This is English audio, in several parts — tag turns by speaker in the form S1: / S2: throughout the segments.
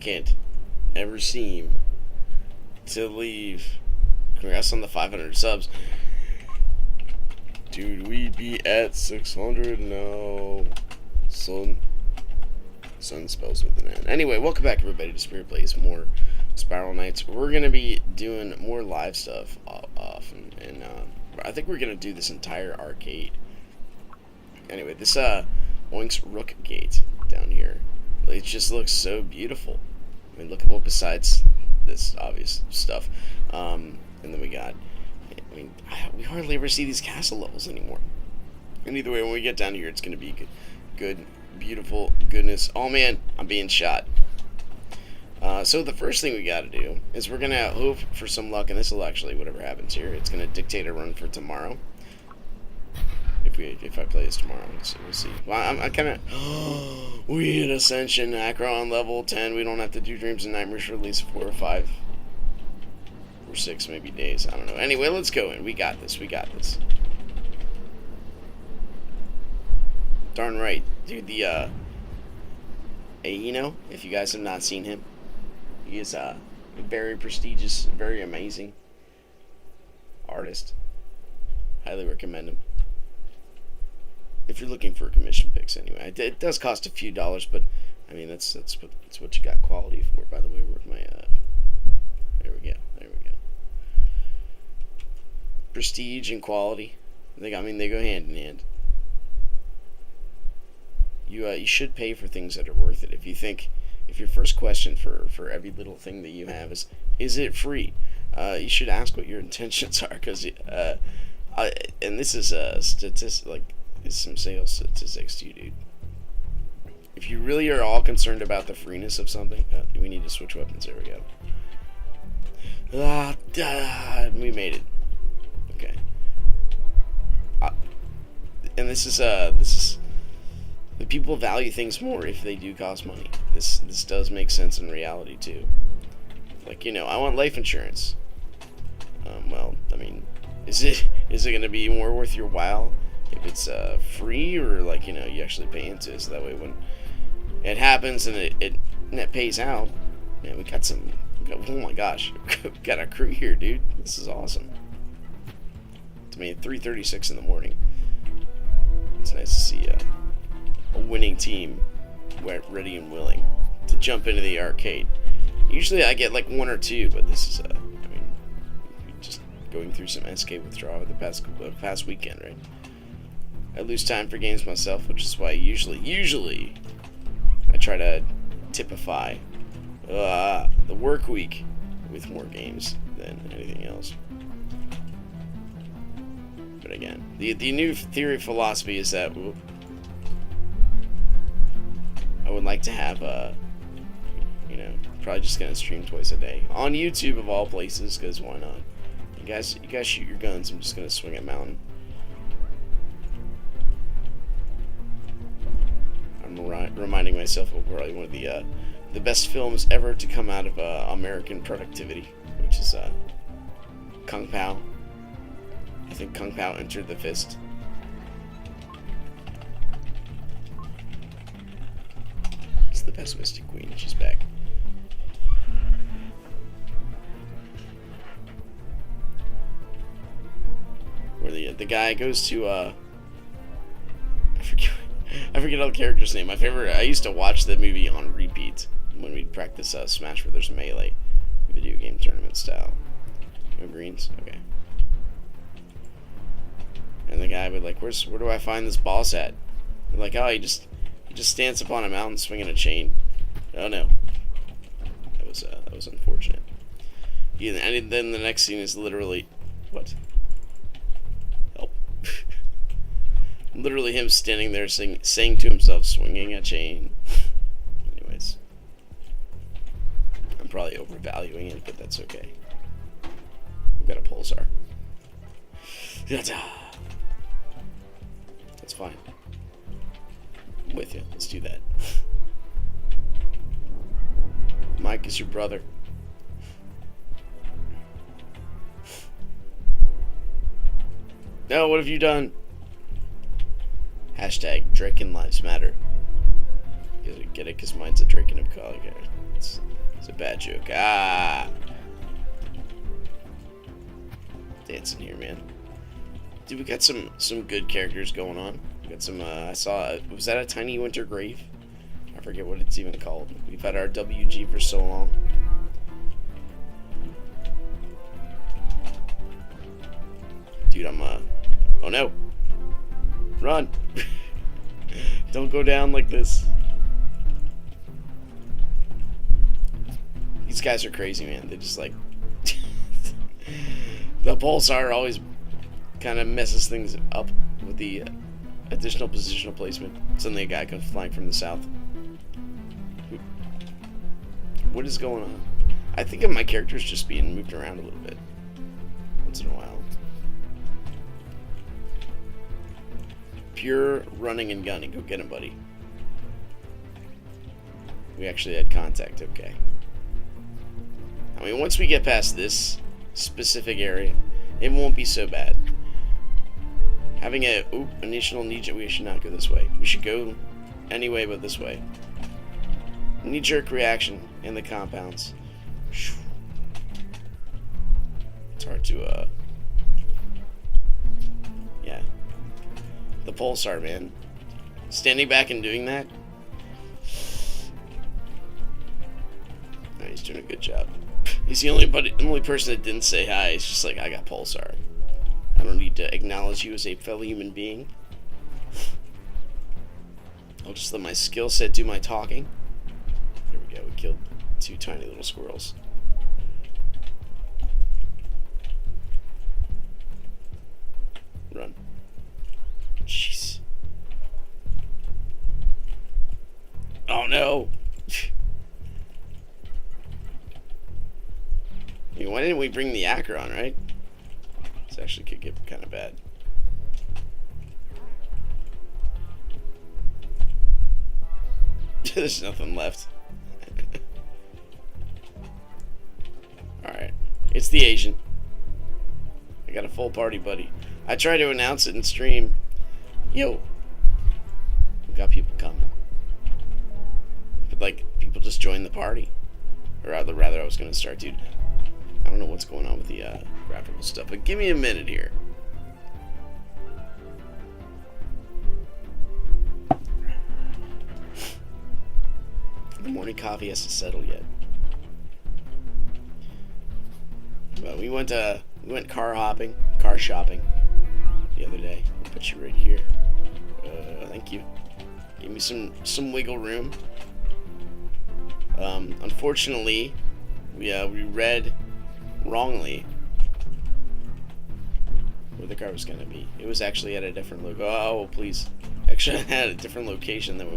S1: second ever seem to leave. Congrats on the 500 subs. Dude, we'd be at 600 now. Sun spells with an N. Anyway, welcome back everybody to Spirit Plays more Spiral Knights. We're going to be doing more live stuff off, and I think we're going to do this entire arcade. Anyway, this Oink's Rook Gate down here, it just looks so beautiful. I mean, look at what besides this obvious stuff, and then we got, I mean, we hardly ever see these castle levels anymore. And either way, when we get down here, it's going to be good, beautiful goodness. Oh man, I'm being shot. So the first thing we got to do is we're going to hope for some luck, and this will actually, whatever happens here, it's going to dictate a run for tomorrow. If I play this tomorrow, we'll see. Well, I'm kind of... we hit Ascension, Acro level 10. We don't have to do Dreams and Nightmares for at least 4 or 5 or 6 maybe days. I don't know. Anyway, let's go in. We got this. We got this. Darn right. Dude, the, Aino, if you guys have not seen him, he is a very prestigious, very amazing artist. Highly recommend him. If you're looking for commission picks, anyway, it does cost a few dollars, but I mean that's what you got quality for. By the way, where's my there we go. Prestige and quality, they go hand in hand. You should pay for things that are worth it. If your first question for every little thing that you have is it free? You should ask what your intentions are, because and this is a statistic, is some sales statistics to you, dude. If you really are all concerned about the freeness of something, we need to switch weapons. There we go. We made it. Okay. And this is the people value things more if they do cost money. This does make sense in reality too. Like, I want life insurance. Well, I mean, is it going to be more worth your while if it's free, or you actually pay into it, so that way when it happens and it pays out, man, we got oh my gosh, we got a crew here, dude. This is awesome. It's me at 3:36 in the morning. It's nice to see a winning team ready and willing to jump into the arcade. Usually I get like 1 or 2, but this is I mean, just going through some SK withdrawal the past weekend, right? I lose time for games myself, which is why usually I try to typify the work week with more games than anything else. But again, the new theory philosophy is that I would like to have probably just gonna stream twice a day on YouTube of all places, because why not? You guys shoot your guns. I'm just gonna swing at mountain. Reminding myself of probably one of the best films ever to come out of American productivity, which is Kung Pao. I think Kung Pao Entered the Fist. It's the pessimistic queen. She's back. Where the guy goes to I forget all the character's name. My favorite, I used to watch the movie on repeat when we'd practice Smash Brothers Melee video game tournament style. No greens? Okay. And the guy would where do I find this boss at? They're like, oh, he just stands up on a mountain swinging a chain. Oh no. That was unfortunate. Yeah, and then the next scene is literally, what? Help. Literally him standing there saying to himself, swinging a chain. Anyways. I'm probably overvaluing it, but that's okay. We've got a pulsar. That's fine. I'm with you. Let's do that. Mike is your brother. No, what have you done? Hashtag Draken Lives Matter. Get it? Because mine's a drinking of coffee. Okay. It's a bad joke. Ah! Dancing here, man. Dude, we got some good characters going on. We got some, I saw, was that a Tiny Winter Grave? I forget what it's even called. We've had our WG for so long. Dude, oh no. Run. Don't go down like this. These guys are crazy, man. They just like... The pulsar always kind of messes things up with the additional positional placement. Suddenly a guy comes flying from the south. What is going on? I think of my characters just being moved around a little bit. Once in a while. Pure running and gunning. Go get him, buddy. We actually had contact, okay. I mean, once we get past this specific area, it won't be so bad. Having a initial knee-jerk, we should not go this way. We should go anyway but this way. Knee-jerk reaction in the compounds. It's hard to, yeah. The pulsar, man. Standing back and doing that. Oh, he's doing a good job. He's the only person that didn't say hi. He's just like, I got pulsar. I don't need to acknowledge you as a fellow human being. I'll just let my skill set do my talking. There we go. We killed 2 tiny little squirrels. Run. Jeez. Oh no. I mean, why didn't we bring the Acheron, right? This actually could get kind of bad. There's nothing left. Alright. It's the Asian. I got a full party, buddy. I tried to announce it in stream. Yo. We got people coming. But, like, people just joined the party. Or rather, I was going to start, dude. I don't know what's going on with the graphical stuff, but give me a minute here. The morning coffee has to settle yet. Well, we went car shopping the other day. I'll put you right here. Thank you. Give me some wiggle room. Unfortunately, we read wrongly where the car was going to be. It was actually at a different oh, please. Actually, at a different location than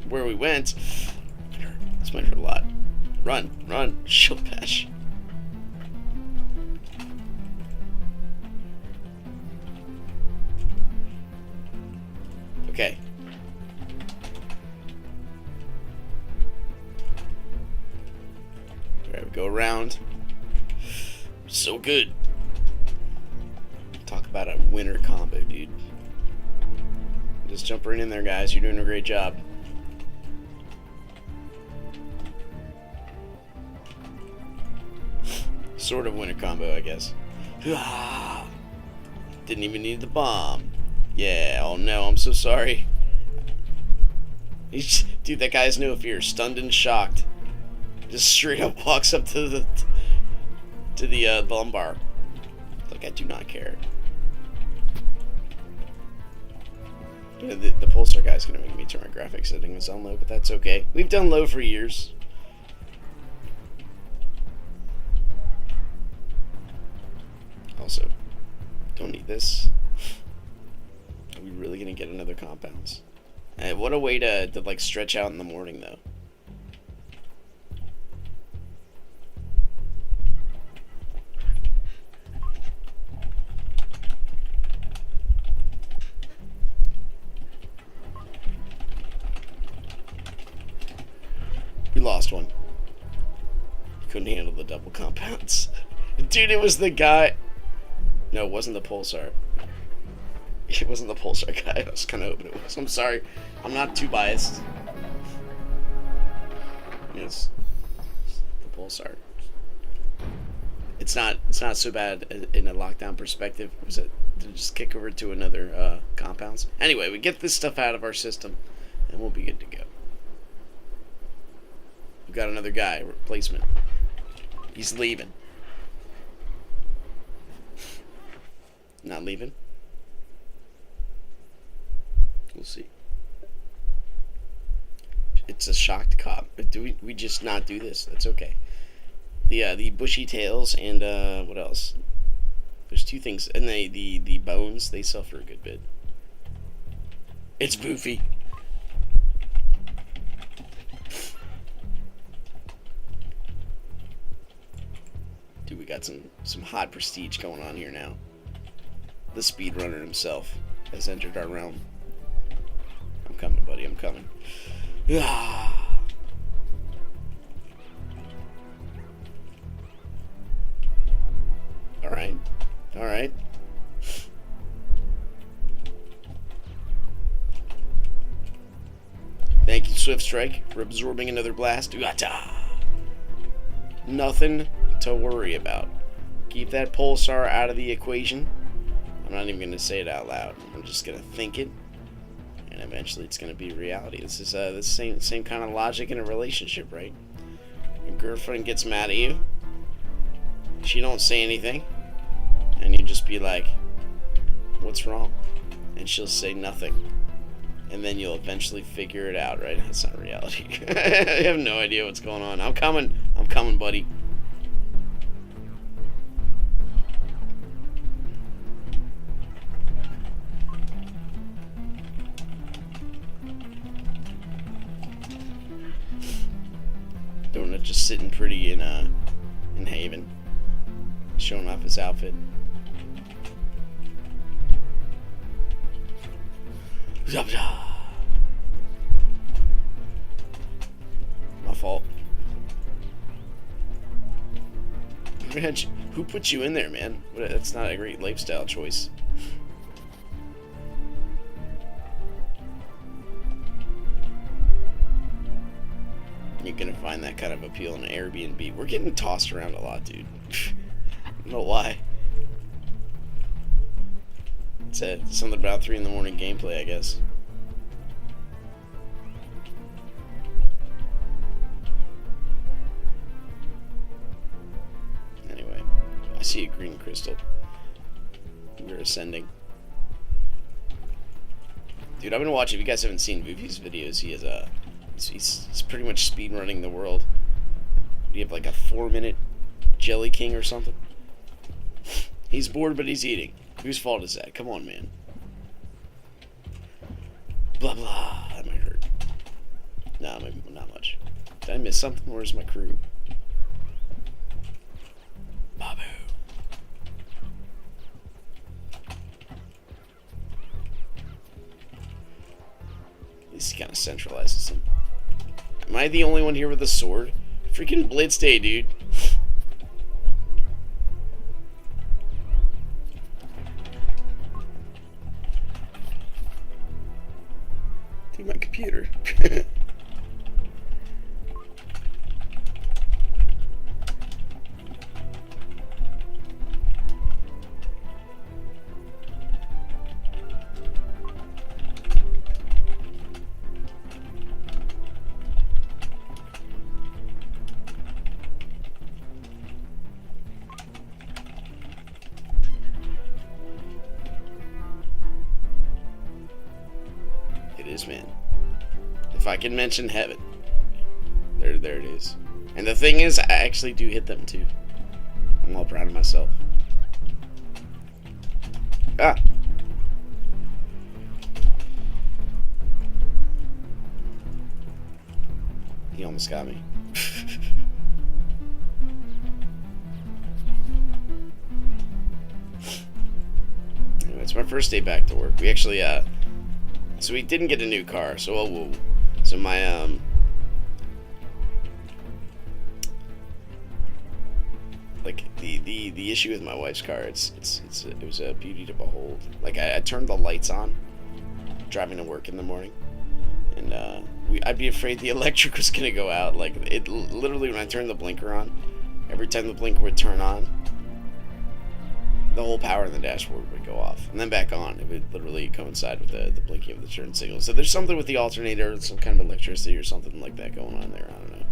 S1: where we went. This might hurt a lot. Run, shield bash. Okay. Alright, we go around. So good. Talk about a winner combo, dude. Just jump right in there, guys. You're doing a great job. Sort of winner combo, I guess. Didn't even need the bomb. Yeah, oh no, I'm so sorry. Dude, that guy has no fear. Stunned and shocked. Just straight up walks up to the lumbar. Like, I do not care. You know, the pulsar guy's gonna make me turn my graphics settings on low, but that's okay. We've done low for years. Also, don't need this. Are we really gonna get another compounds? What a way to like stretch out in the morning, though. We lost one. Couldn't handle the double compounds. Dude, it was the guy. No, it wasn't the pulsar. It wasn't the pulsar guy. I was kind of hoping it was. I'm sorry. I'm not too biased. Yes, the pulsar. It's not so bad in a lockdown perspective. Was it to just kick over to another compounds? Anyway, we get this stuff out of our system, and we'll be good to go. We've got another guy replacement. He's leaving. Not leaving. We'll see. It's a shocked cop. Do we just not do this? That's okay. The bushy tails and what else? There's two things, and the bones, they suffer a good bit. It's Boofy. Dude, we got some hot prestige going on here now. The speedrunner himself has entered our realm. I'm coming, buddy. I'm coming. Alright. Alright. Thank you, Swift Strike, for absorbing another blast. Nothing to worry about. Keep that pulsar out of the equation. I'm not even going to say it out loud. I'm just going to think it. And eventually it's going to be reality. This is the same kind of logic in a relationship, right? Your girlfriend gets mad at you. She don't say anything. And you just be like, what's wrong? And she'll say nothing. And then you'll eventually figure it out, right? That's not reality. I have no idea what's going on. I'm coming. I'm coming, buddy. Donut just sitting pretty in Haven, showing off his outfit. My fault. Man, who put you in there, man? That's not a great lifestyle choice. You're gonna find that kind of appeal in Airbnb. We're getting tossed around a lot, dude. I don't know why. It's something about 3 in the morning gameplay, I guess. Anyway, I see a green crystal. We're ascending. Dude, I've been watching. If you guys haven't seen Boofy's videos, he is he's pretty much speed running the world. You have like a 4-minute Jelly King or something. He's bored, but he's eating. Whose fault is that? Come on, man. Blah, blah. That might hurt. Nah, maybe not much. Did I miss something? Where's my crew? Babu. At least he kind of centralizes them. Am I the only one here with a sword? Freaking Blitz Day, dude. My computer. It is, man. If I can mention heaven, there it is. And the thing is, I actually do hit them too. I'm all proud of myself. Ah. He almost got me. Anyway, it's my first day back to work. We actually, so we didn't get a new car, so so my like the issue with my wife's car, it was a beauty to behold. Like I turned the lights on driving to work in the morning, and I'd be afraid the electric was gonna go out. Like, it literally, when I turned the blinker on, every time the blinker would turn on, the whole power in the dashboard would go off, and then back on. It would literally coincide with the blinking of the turn signal. So there's something with the alternator, some kind of electricity or something like that going on there. I don't know.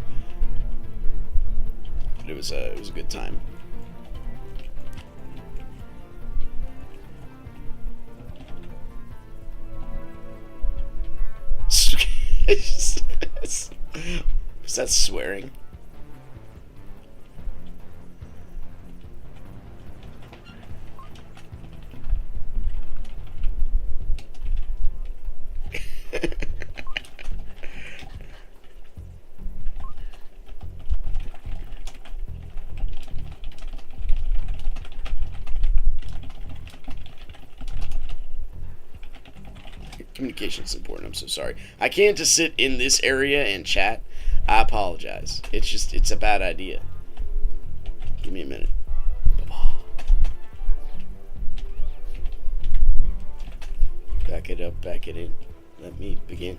S1: But it was a good time. Was that swearing? Communication is important. I'm so sorry. I can't just sit in this area and chat. I apologize. It's a bad idea. Give me a minute. Back it up, back it in. Let me begin.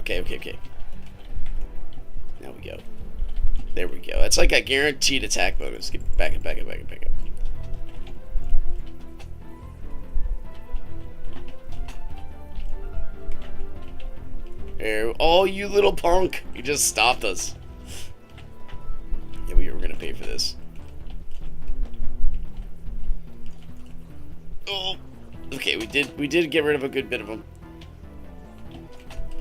S1: Okay. Now we go. There we go. That's like a guaranteed attack bonus. Get back it. Oh, you little punk! You just stopped us. Yeah, we were gonna pay for this. Oh, okay. We did get rid of a good bit of them.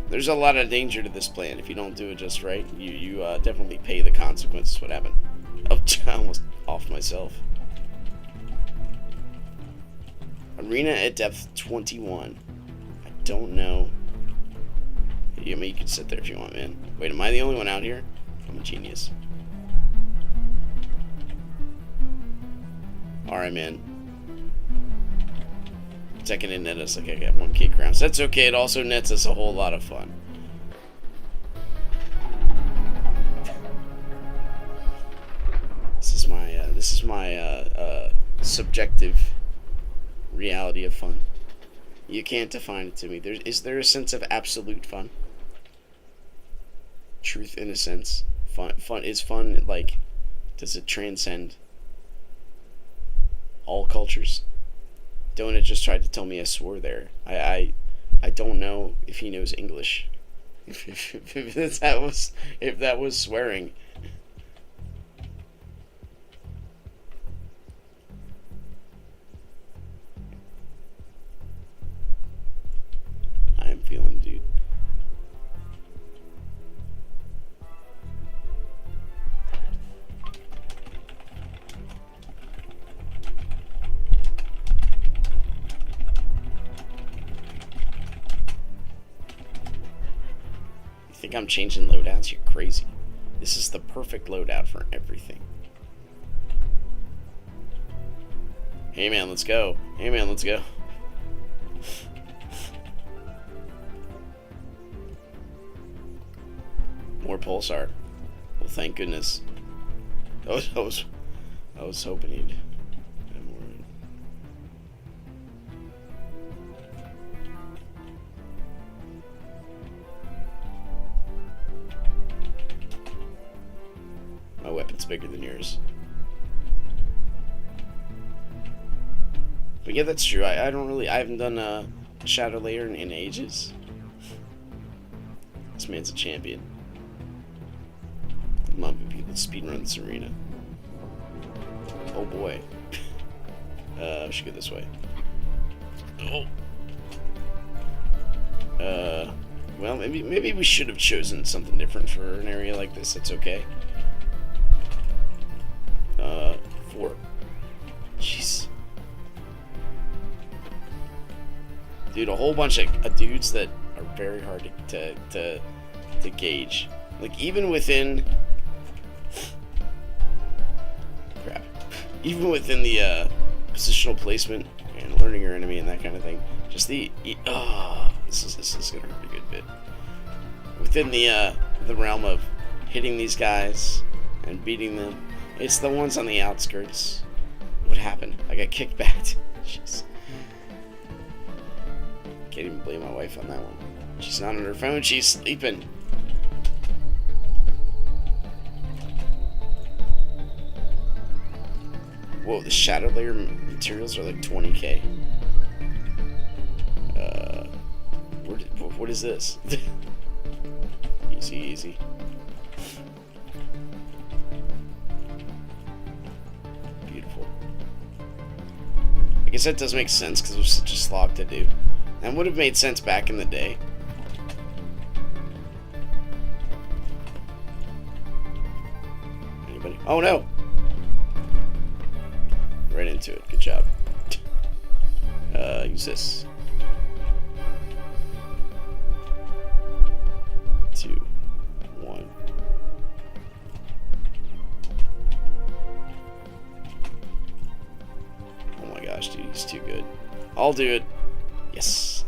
S1: There's a lot of danger to this plan if you don't do it just right. You definitely pay the consequences. What happened? Oh, I almost offed myself. Arena at depth 21. I don't know. I mean, you can sit there if you want, man. Wait, am I the only one out here? I'm a genius. Alright, man. Second it net us like I got 1k crowns. That's okay, it also nets us a whole lot of fun. This is my subjective reality of fun. You can't define it to me. Is there a sense of absolute fun? Truth in a sense. Fun is fun, like, does it transcend all cultures? Don't it just try to tell me I swore there. I don't know if he knows English. if that was swearing. I am feeling, dude. Think I'm changing loadouts? You're crazy. This is the perfect loadout for everything. Hey man, let's go. Hey man, let's go. More pulsar. Well, thank goodness. I was hoping he'd have more. My weapon's bigger than yours. But yeah, that's true. I haven't done a shadow layer in ages. This man's a champion. Come on, people, speedrun this arena. Oh boy. I should go this way. Oh. Well, maybe we should have chosen something different for an area like this. It's okay. 4. Jeez. Dude, a whole bunch of dudes that are very hard to gauge. Like, even within... Crap. Even within the positional placement and learning your enemy and that kind of thing, just the... this is gonna hurt a good bit. Within the realm of hitting these guys and beating them, it's the ones on the outskirts. What happened? I got kicked back. Jeez. Can't even blame my wife on that one. She's not on her phone, she's sleeping. Whoa, the shadow layer materials are like 20k. What is this? Easy. Beautiful. I guess that does make sense because it was such a slog to do. And would have made sense back in the day. Anybody? Oh no! Right into it. Good job. Use this. 2, 1. Oh my gosh, dude, he's too good. I'll do it. Yes.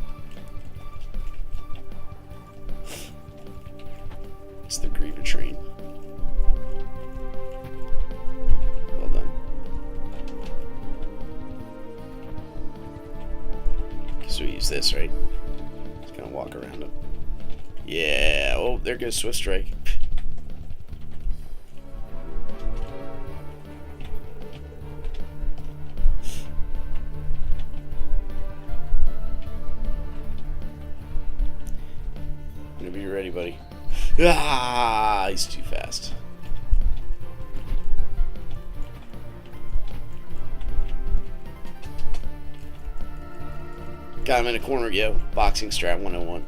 S1: It's the Griever train. Well done. So we use this, right? Just gonna walk around him. Yeah. Oh, there goes Swift Strike. Whenever you're ready, buddy. Ah, he's too fast. Got him in a corner, yo. Boxing strat 101.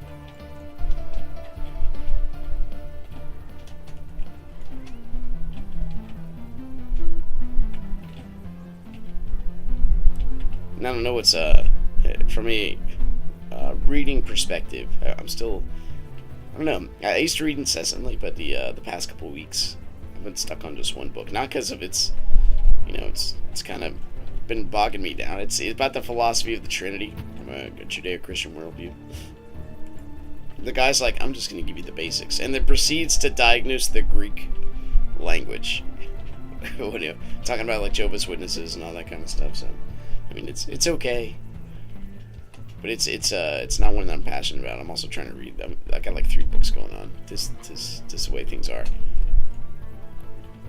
S1: And I don't know what's from a reading perspective. I'm still, I don't know. I used to read incessantly, but the past couple weeks I've been stuck on just one book. Not because of its, it's kind of been bogging me down. It's about the philosophy of the Trinity from a Judeo-Christian worldview. The guy's like, I'm just going to give you the basics, and then proceeds to diagnose the Greek language. Talking about like Jehovah's Witnesses and all that kind of stuff. So, I mean, it's okay, but it's not one that I'm passionate about. I'm also trying to read them. I got like 3 books going on. This is the way things are.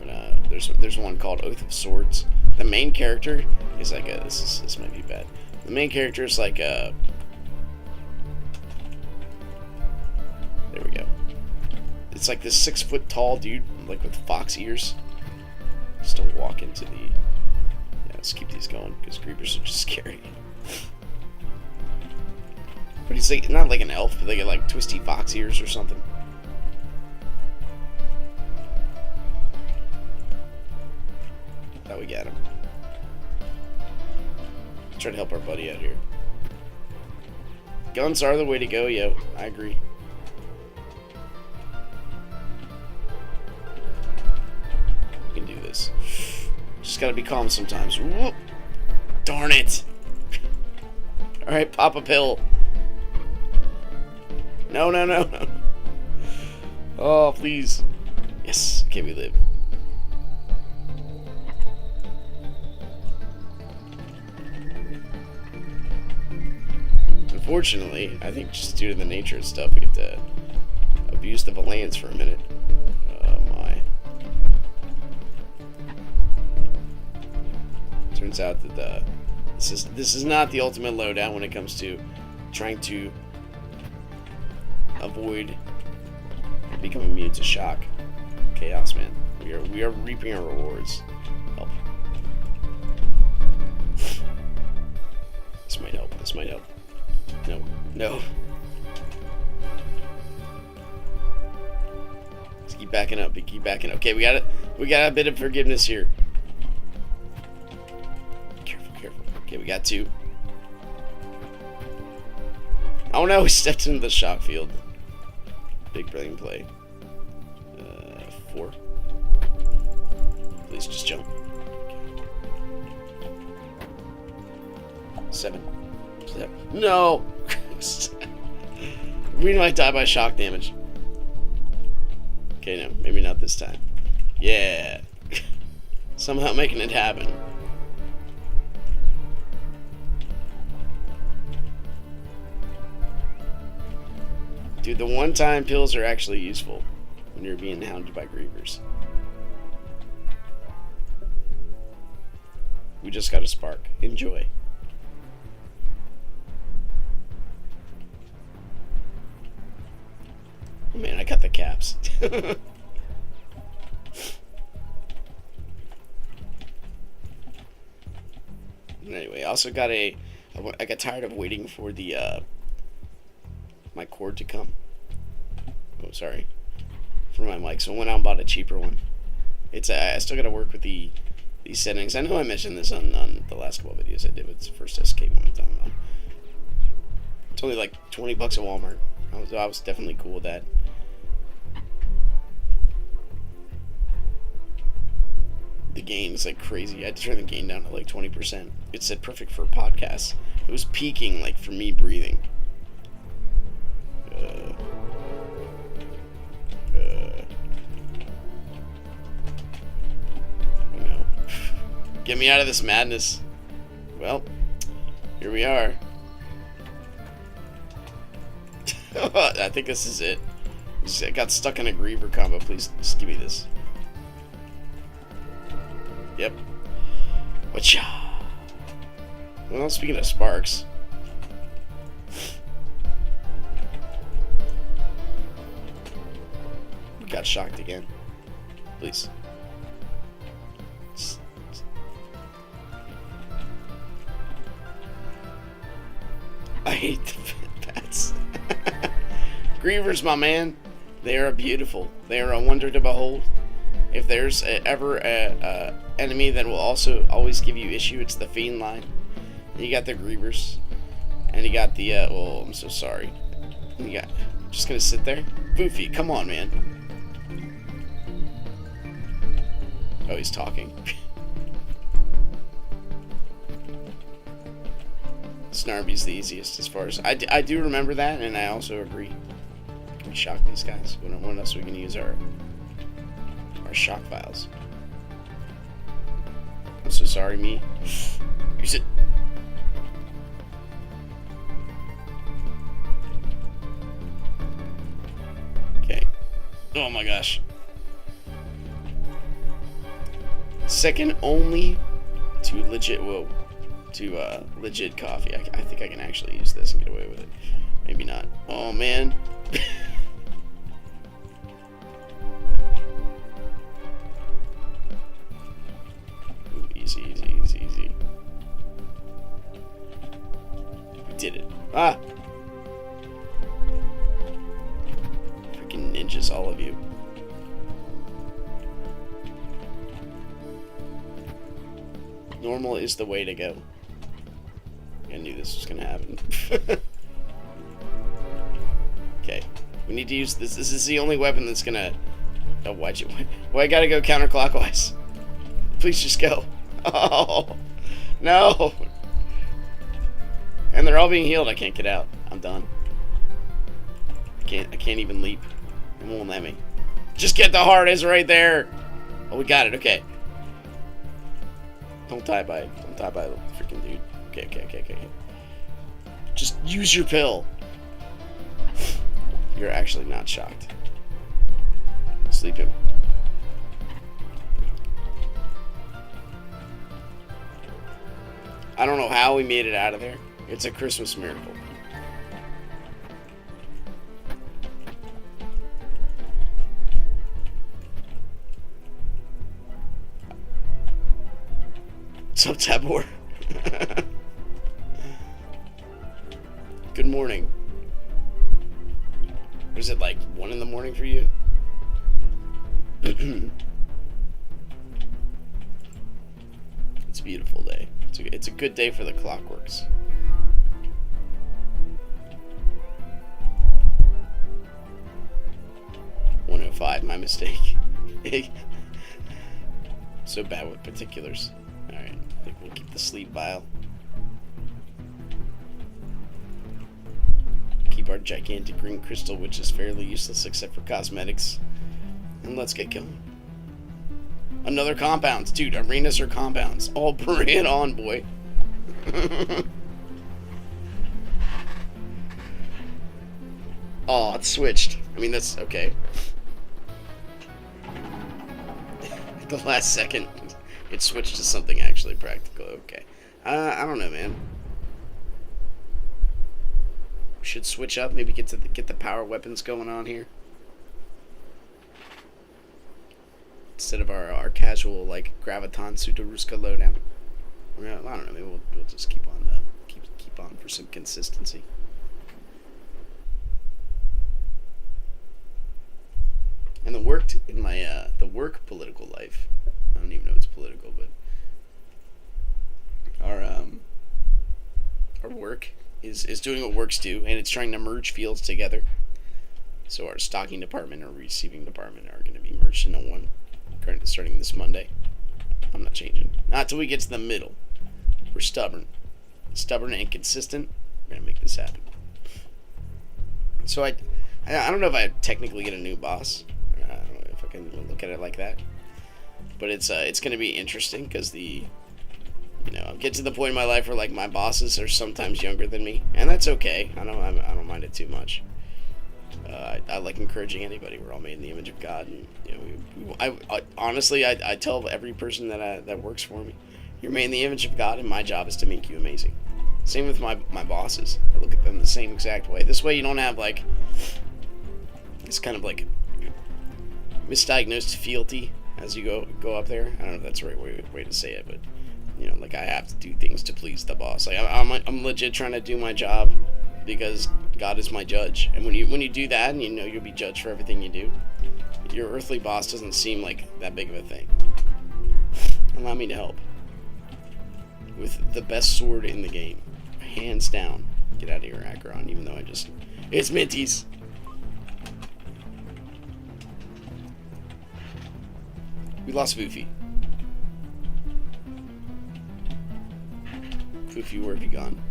S1: But there's one called Oath of Swords. The main character is like this might be bad. The main character is like there we go. It's like this 6 foot tall dude, like with fox ears. Still walk into the. Yeah, let's keep these going because creepers are just scary. But he's like not like an elf, but they get like twisty fox ears or something. Thought we got him. Let's try to help our buddy out here. Guns are the way to go, yo. I agree. We can do this. Just gotta be calm sometimes. Whoop. Darn it! Alright, pop a pill. No. Oh, please. Yes. Okay, we live. Unfortunately, I think just due to the nature of stuff, we have to abuse the Valans for a minute. Oh my. Turns out that this is not the ultimate loadout when it comes to trying to avoid becoming immune to shock. Chaos, man. We are reaping our rewards. Help. This might help. This might help. No. Let's keep backing up. Keep backing up. Okay, we got it. We got a bit of forgiveness here. Careful. Okay, we got 2. Oh no, we stepped into the shock field. Big brain play. 4. Please just jump. 7. No! We might die by shock damage. Okay, no, maybe not this time. Yeah. Somehow making it happen. Dude, the one-time pills are actually useful when you're being hounded by grievers. We just got a spark. Enjoy. Oh man, I got the caps. Anyway, I also got I got tired of waiting for the my cord to come. Oh, sorry. For my mic, so I went out and bought a cheaper one. I still got to work with these settings. I know I mentioned this on the last couple of videos I did with the first escape one. It's only like $20 at Walmart. I was definitely cool with that. The gain is like crazy. I had to turn the gain down to like 20%. It said perfect for podcasts. It was peaking like for me breathing. Oh no. Get me out of this madness. Well, here we are. I think this is it. I got stuck in a griever combo. Please, just give me this. Yep. Whatcha? Well, speaking of sparks. We got shocked again. Please. I hate the bats. Grievers, my man. They are beautiful. They are a wonder to behold. If there's ever a enemy that will also always give you issue, it's the Fiend line. You got the Grievers, and you got the, oh, I'm so sorry. You got, just gonna sit there? Foofy, come on, man. Oh, he's talking. Snarby's the easiest as far as, I do remember that, and I also agree. Can we shock these guys? When else we can use our shock files? I'm so sorry, me. Use it. Okay. Oh my gosh. Second only to legit coffee. I think I can actually use this and get away with it. Maybe not. Oh man. Easy. We did it. Ah! Freaking ninjas, all of you. Normal is the way to go. I knew this was gonna happen. Okay. We need to use this. This is the only weapon that's gonna... Oh, why I gotta go counterclockwise? Please just go. Oh, no. And they're all being healed. I can't get out. I'm done. I can't even leap. It won't let me. Just get the heart. It's right there. Oh, we got it. Okay. Don't die by the freaking dude. Okay. Just use your pill. You're actually not shocked. Sleep him. I don't know how we made it out of there. It's a Christmas miracle. What's up, Tabor? Good morning. Was it like 1 in the morning for you? It's a beautiful day. It's a good day for the Clockworks. $105, my mistake. So bad with particulars. Alright, I think we'll keep the sleep vial. Keep our gigantic green crystal, which is fairly useless except for cosmetics. And let's get going. Another compounds. Dude, arenas are compounds. Oh, bring it on, boy. Oh, it switched. I mean, that's okay. At the last second, it switched to something actually practical. Okay. I don't know, man. We should switch up. Maybe get the power weapons going on here instead of our casual like graviton Sudoruska loadout. I don't know. Maybe we'll just keep on keep on for some consistency. And the work political life. I don't even know it's political, but our work is doing what works do, and it's trying to merge fields together. So our stocking department and receiving department are going to be merged into one, starting this Monday. I'm not changing. Not till we get to the middle. We're stubborn and consistent. We're gonna make this happen. So I don't know if I technically get a new boss. I don't know if I can look at it like that. But it's gonna be interesting because I'll get to the point in my life where like my bosses are sometimes younger than me, and that's okay. I don't mind it too much. I like encouraging anybody. We're all made in the image of God, and I honestly tell every person that works for me, you're made in the image of God, and my job is to make you amazing. Same with my bosses. I look at them the same exact way. This way, you don't have like this kind of like misdiagnosed fealty as you go up there. I don't know if that's the right way to say it, but like I have to do things to please the boss. Like I'm legit trying to do my job because God is my judge. And when you do that, and you'll be judged for everything you do, your earthly boss doesn't seem like that big of a thing. Allow me to help with the best sword in the game, hands down. Get out of here, Acheron. Even though it's Minty's. We lost Foofy. Foofy, where have you gone?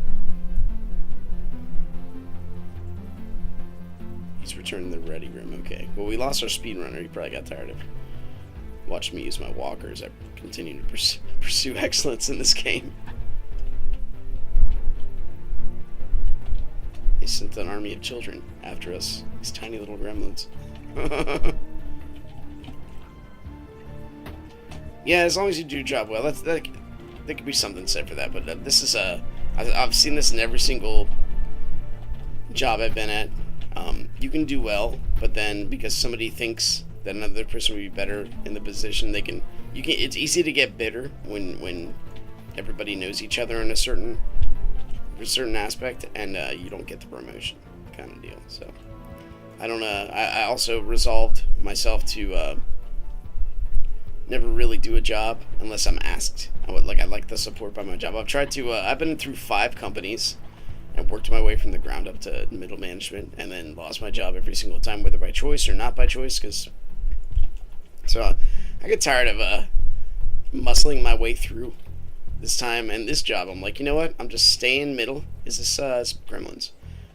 S1: He's returned to the ready room. Okay. Well, we lost our speedrunner. He probably got tired of watching me use my walker as I continue to pursue excellence in this game. They sent an army of children after us. These tiny little gremlins. Yeah, as long as you do your job well, that could be something said for that. But this is I've seen this in every single job I've been at. You can do well, but then because somebody thinks that another person would be better in the position, it's easy to get bitter when everybody knows each other in a certain aspect, and you don't get the promotion kind of deal. So I also resolved myself to never really do a job unless I'm asked. I like the support by my job. I've been through 5 companies and worked my way from the ground up to middle management, and then lost my job every single time, whether by choice or not by choice. So I get tired of muscling my way through this time and this job. I'm like, you know what? I'm just staying middle. Is this Gremlins?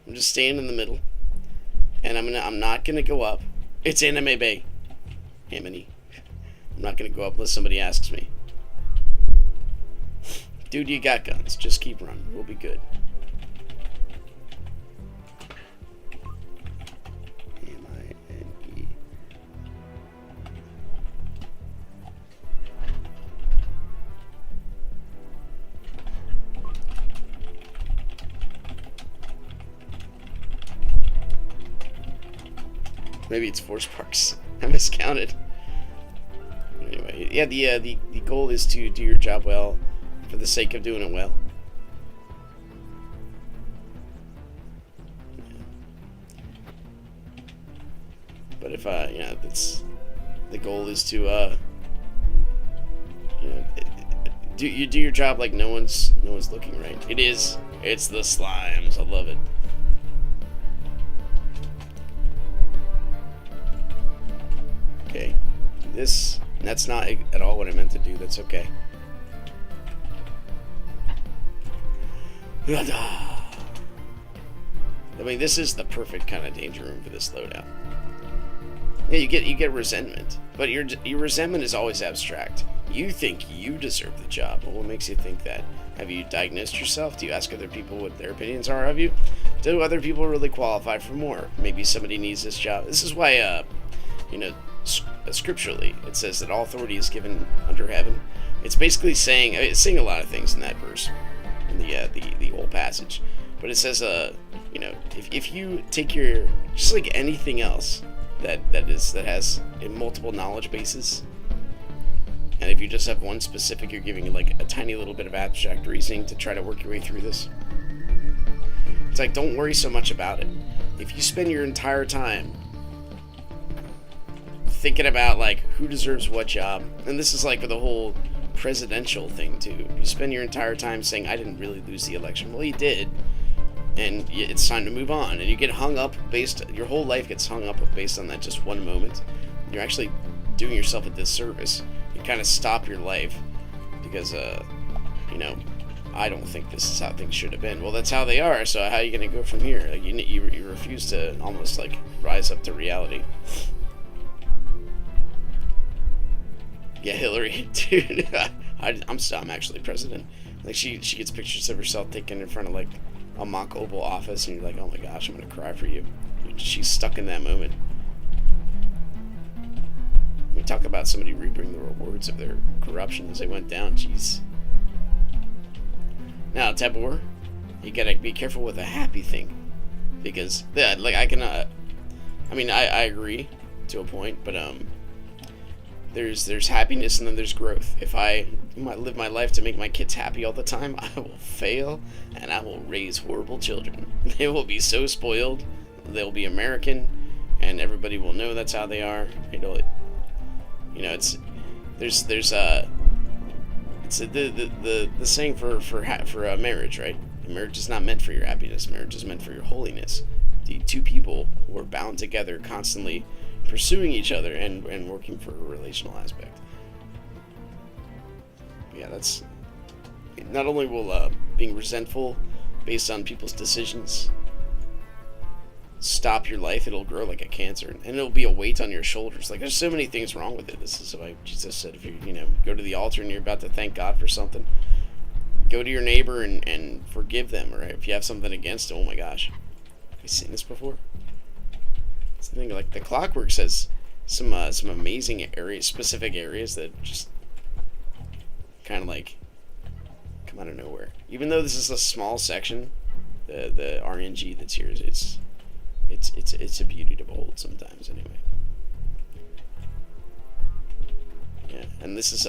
S1: I'm just staying in the middle, and I'm not gonna go up. It's Anime Bay, Amity. I'm not gonna go up unless somebody asks me. Dude, you got guns. Just keep running. We'll be good. M-I-N-E. Maybe it's Force Parks. I miscounted. Anyway, yeah, the goal is to do your job well for the sake of doing it well. But if that's the goal is to do your job like no one's looking, right? It's the slimes. I love it. Okay, that's not at all what I meant to do. That's okay. I mean, this is the perfect kind of danger room for this loadout. Yeah, you get resentment, but your resentment is always abstract. You think you deserve the job. Well, what makes you think that? Have you diagnosed yourself? Do you ask other people what their opinions are of you? Do other people really qualify for more? Maybe somebody needs this job. This is why, scripturally, it says that all authority is given under heaven. It's basically saying, it's saying a lot of things in that verse, in the whole passage. But it says, if you take your, just like anything else that has a multiple knowledge bases, and if you just have one specific, you're giving like a tiny little bit of abstract reasoning to try to work your way through this. It's like, don't worry so much about it. If you spend your entire time thinking about like who deserves what job, and this is like with the whole presidential thing too. You spend your entire time saying, I didn't really lose the election. Well, you did, and it's time to move on. And you get hung up your whole life gets hung up based on that just one moment. You're actually doing yourself a disservice. You kind of stop your life because, I don't think this is how things should have been. Well, that's how they are, so how are you going to go from here? Like, you refuse to almost, like, rise up to reality. Yeah, Hillary, dude, I'm actually president. Like, she gets pictures of herself taken in front of, like, a mock Oval Office, and you're like, oh my gosh, I'm going to cry for you. She's stuck in that moment. We talk about somebody reaping the rewards of their corruption as they went down. Jeez. Now, Tabor, you gotta be careful with a happy thing, because like I agree to a point, but there's happiness and then there's growth. If I live my life to make my kids happy all the time, I will fail and I will raise horrible children. They will be so spoiled. They'll be American, and everybody will know that's how they are. It's the saying for a marriage, right? Marriage is not meant for your happiness. Marriage is meant for your holiness. The two people who are bound together, constantly pursuing each other and working for a relational aspect. Yeah, that's not only will being resentful based on people's decisions stop your life, it'll grow like a cancer, and it'll be a weight on your shoulders. Like, there's so many things wrong with it. This is why Jesus said, if you go to the altar and you're about to thank God for something, go to your neighbor and forgive them. Or if you have something against them, oh my gosh, have you seen this before? It's the thing, like the Clockworks has some amazing specific areas that just kind of like come out of nowhere. Even though this is a small section, the RNG that's here, it's a beauty to behold sometimes, anyway. Yeah, and this is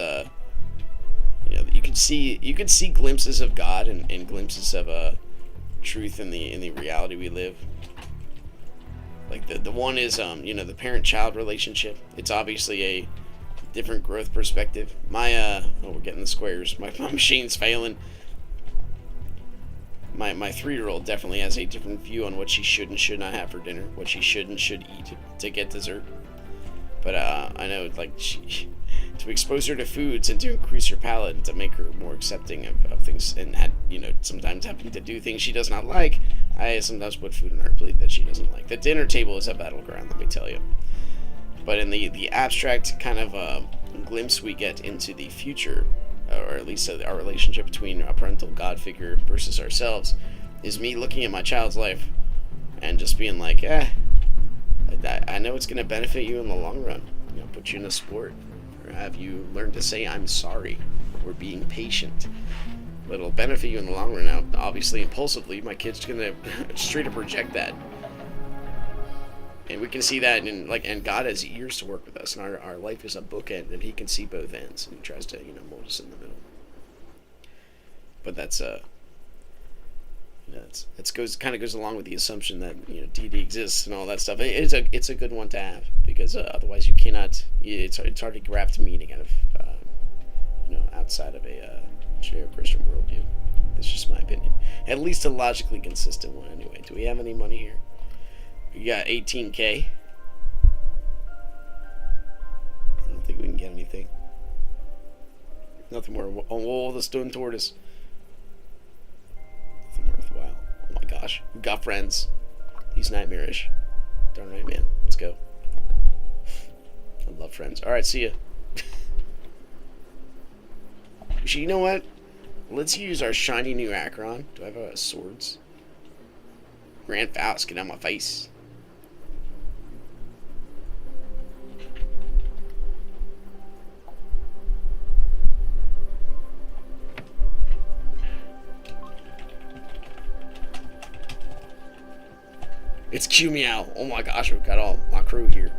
S1: you can see glimpses of God and glimpses of truth in the reality we live. Like the one is the parent-child relationship. It's obviously a different growth perspective. We're getting the squares. My machine's failing. My 3-year-old definitely has a different view on what she should and should not have for dinner, what she should and should eat to get dessert. But I know, like, to expose her to foods and to increase her palate and to make her more accepting of things, and sometimes having to do things she does not like, I sometimes put food on her plate that she doesn't like. The dinner table is a battleground, let me tell you. But in the abstract kind of glimpse we get into the future, or at least our relationship between a parental God figure versus ourselves, is me looking at my child's life and just being like, I know it's going to benefit you in the long run. Put you in a sport, or have you learn to say I'm sorry, or being patient. But it'll benefit you in the long run. Now, obviously, impulsively, my kid's going to straight up reject that. And we can see that, and God has ears to work with us, and our life is a bookend, and He can see both ends, and He tries to, mold us in the middle. But that's it goes along with the assumption that deity exists and all that stuff. It's a good one to have, because otherwise you cannot. It's hard to graft meaning out of outside of a Judeo-Christian worldview. That's just my opinion. At least a logically consistent one, anyway. Do we have any money here? We got 18K. I don't think we can get anything. Nothing more. Oh, the stone tortoise. Nothing worthwhile. Oh my gosh. We got friends. He's nightmarish. Darn right, man. Let's go. I love friends. Alright, see ya. You know what? Let's use our shiny new Acheron. Do I have swords? Grand Faust, get out of my face. It's Q Meow. Oh my gosh, we've got all my crew here.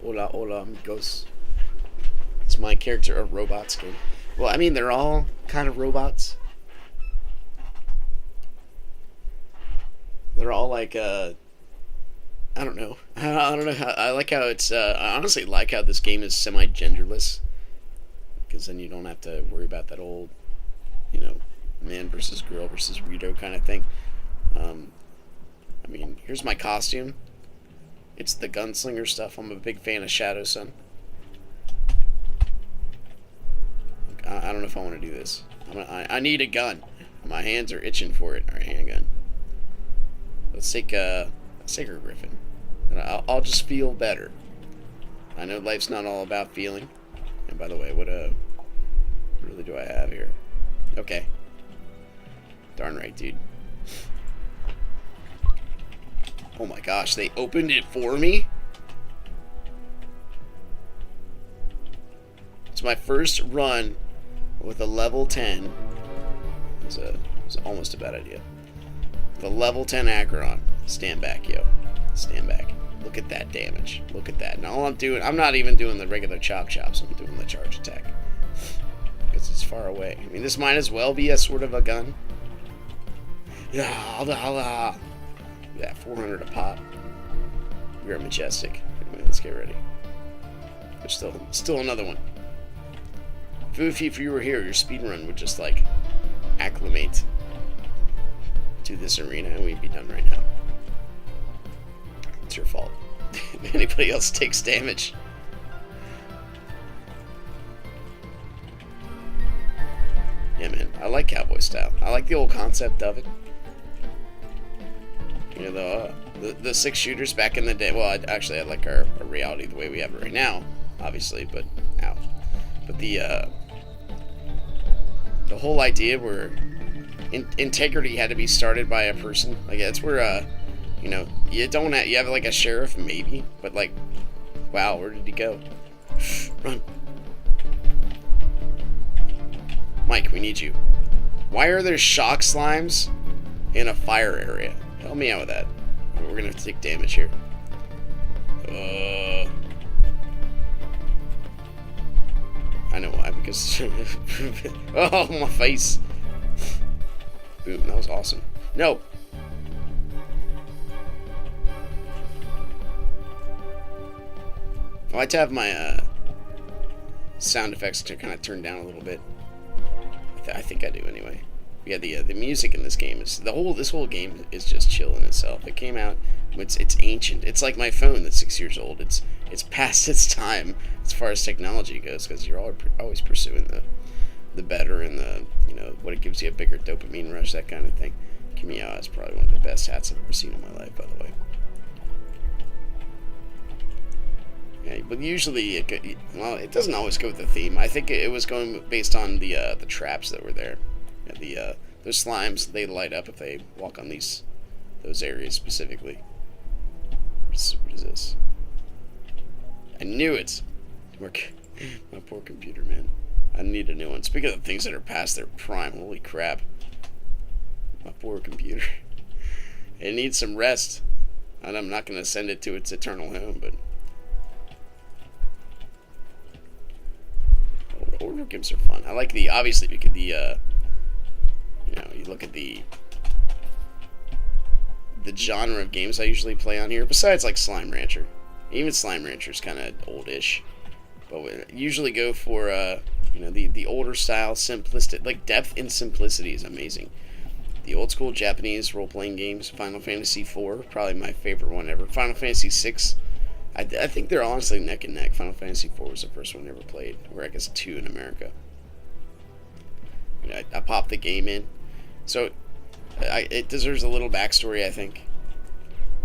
S1: Hola, hola, amigos. It's my character of robots game. Well, I mean, they're all kind of robots. They're all like, I don't know. I don't know how. I like how it's. I honestly like how this game is semi-genderless, because then you don't have to worry about that old, man versus girl versus weirdo kind of thing. I mean, here's my costume. It's the gunslinger stuff. I'm a big fan of Shadow Sun. I don't know if I want to do this. I need a gun. My hands are itching for it. All right, handgun. Let's take a Griffin. And I'll just feel better. I know life's not all about feeling. And by the way, what really do I have here? Okay. Darn right, dude. Oh my gosh, they opened it for me? It's my first run with a level 10. It was almost a bad idea. The level 10 Acheron. Stand back, yo. Stand back. Look at that damage. Look at that. Now all I'm not even doing the regular chops. I'm doing the charge attack. Because it's far away. I mean, this might as well be a sort of a gun. Yeah, 400 a pop. You're majestic. Anyway, let's get ready. There's still another one. If you were here, your speedrun would just like acclimate to this arena and we'd be done right now. It's your fault. If anybody else takes damage. Yeah, man. I like cowboy style. I like the old concept of it. You know, the 6 shooters back in the day. Well, I like our reality the way we have it right now, obviously. But the whole idea where integrity had to be started by a person. Like that's where you have like a sheriff maybe, but like, wow, where did he go? Run, Mike. We need you. Why are there shock slimes in a fire area? Help me out with that. We're gonna have to take damage here. I know why, because oh, my face. Boom, that was awesome. No. I like to have my sound effects to kind of turn down a little bit. I think I do anyway. Yeah, the music in this game is this whole game is just chill in itself. It came out, it's ancient. It's like my phone that's 6 years old. It's past its time as far as technology goes, because you're always pursuing the better and what it gives you a bigger dopamine rush, that kind of thing. Kimio is probably one of the best hats I've ever seen in my life, by the way. Yeah, but usually it doesn't always go with the theme. I think it was going based on the traps that were there. Yeah, those slimes, they light up if they walk on those areas specifically. What is this? I knew it. My poor computer, man. I need a new one. Speaking of things that are past their prime, holy crap. My poor computer. It needs some rest. And I'm not going to send it to its eternal home, but older games are fun. I like obviously, because you look at the genre of games I usually play on here, besides like Slime Rancher. Even Slime Rancher's kind of oldish, but we usually go for the older style, simplistic, like depth and simplicity is amazing. The old school Japanese role-playing games, Final Fantasy IV, probably my favorite one ever. Final Fantasy VI, I think they're honestly neck and neck. Final Fantasy IV was the first one I ever played, or I guess 2 in America. I popped the game in. So, It deserves a little backstory, I think.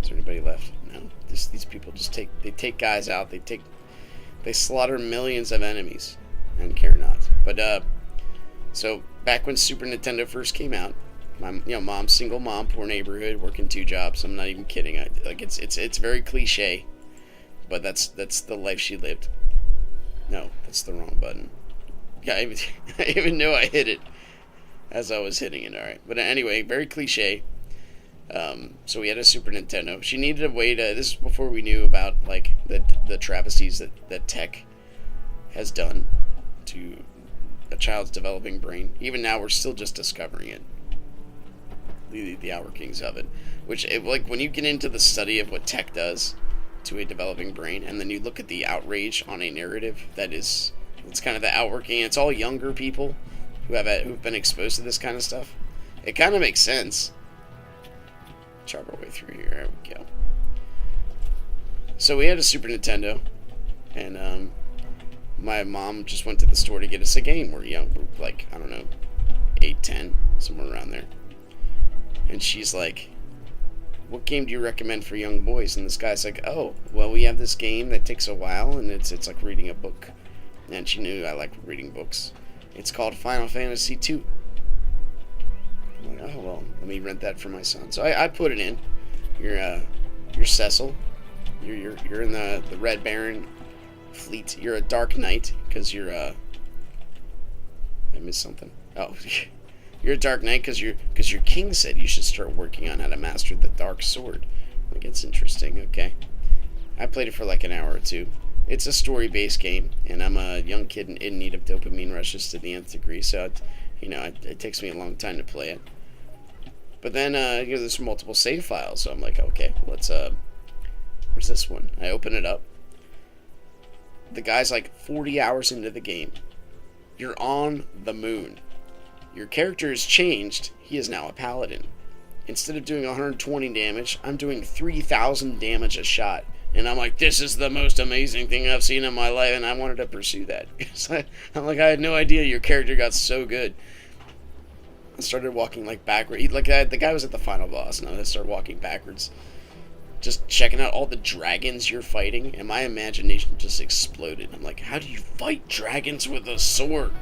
S1: Is there anybody left? No. These people just take guys out. They slaughter millions of enemies and care not. But so back when Super Nintendo first came out, my mom, single mom, poor neighborhood, working 2 jobs. I'm not even kidding. It's very cliche, but that's the life she lived. No, that's the wrong button. Yeah, I even knew I hit it as I was hitting it. All right, but anyway, very cliche. So we had a Super Nintendo. She needed a way to. This is before we knew about like the travesties that tech has done to a child's developing brain. Even now, we're still just discovering it. The Hour Kings of it, which like when you get into the study of what tech does to a developing brain, and then you look at the outrage on a narrative it's kind of the outworking. It's all younger people who've been exposed to this kind of stuff. It kind of makes sense. Chop our way through here. There we go. So we had a Super Nintendo, and my mom just went to the store to get us a game. We're like, I don't know, 8, 10, somewhere around there. And she's like, what game do you recommend for young boys? And this guy's like, oh, well, we have this game that takes a while, and it's like reading a book. And she knew I like reading books. It's called Final Fantasy II. I'm like, oh, well, let me rent that for my son. So I put it in. You're Cecil. You're in the Red Baron fleet. You're a Dark Knight, because you're, I missed something. Oh, you're a Dark Knight because your king said you should start working on how to master the Dark Sword. Like, it's interesting. Okay, I played it for like an hour or 2. It's a story-based game, and I'm a young kid in need of dopamine rushes to the nth degree. So, it takes me a long time to play it. But then there's multiple save files, so I'm like, okay, let's where's this one? I open it up. The guy's like 40 hours into the game. You're on the moon. Your character has changed. He is now a paladin. Instead of doing 120 damage, I'm doing 3,000 damage a shot. And I'm like, this is the most amazing thing I've seen in my life, and I wanted to pursue that. I'm like, I had no idea your character got so good. I started walking like backwards. Like the guy was at the final boss, and I started walking backwards, just checking out all the dragons you're fighting, and my imagination just exploded. I'm like, how do you fight dragons with a sword?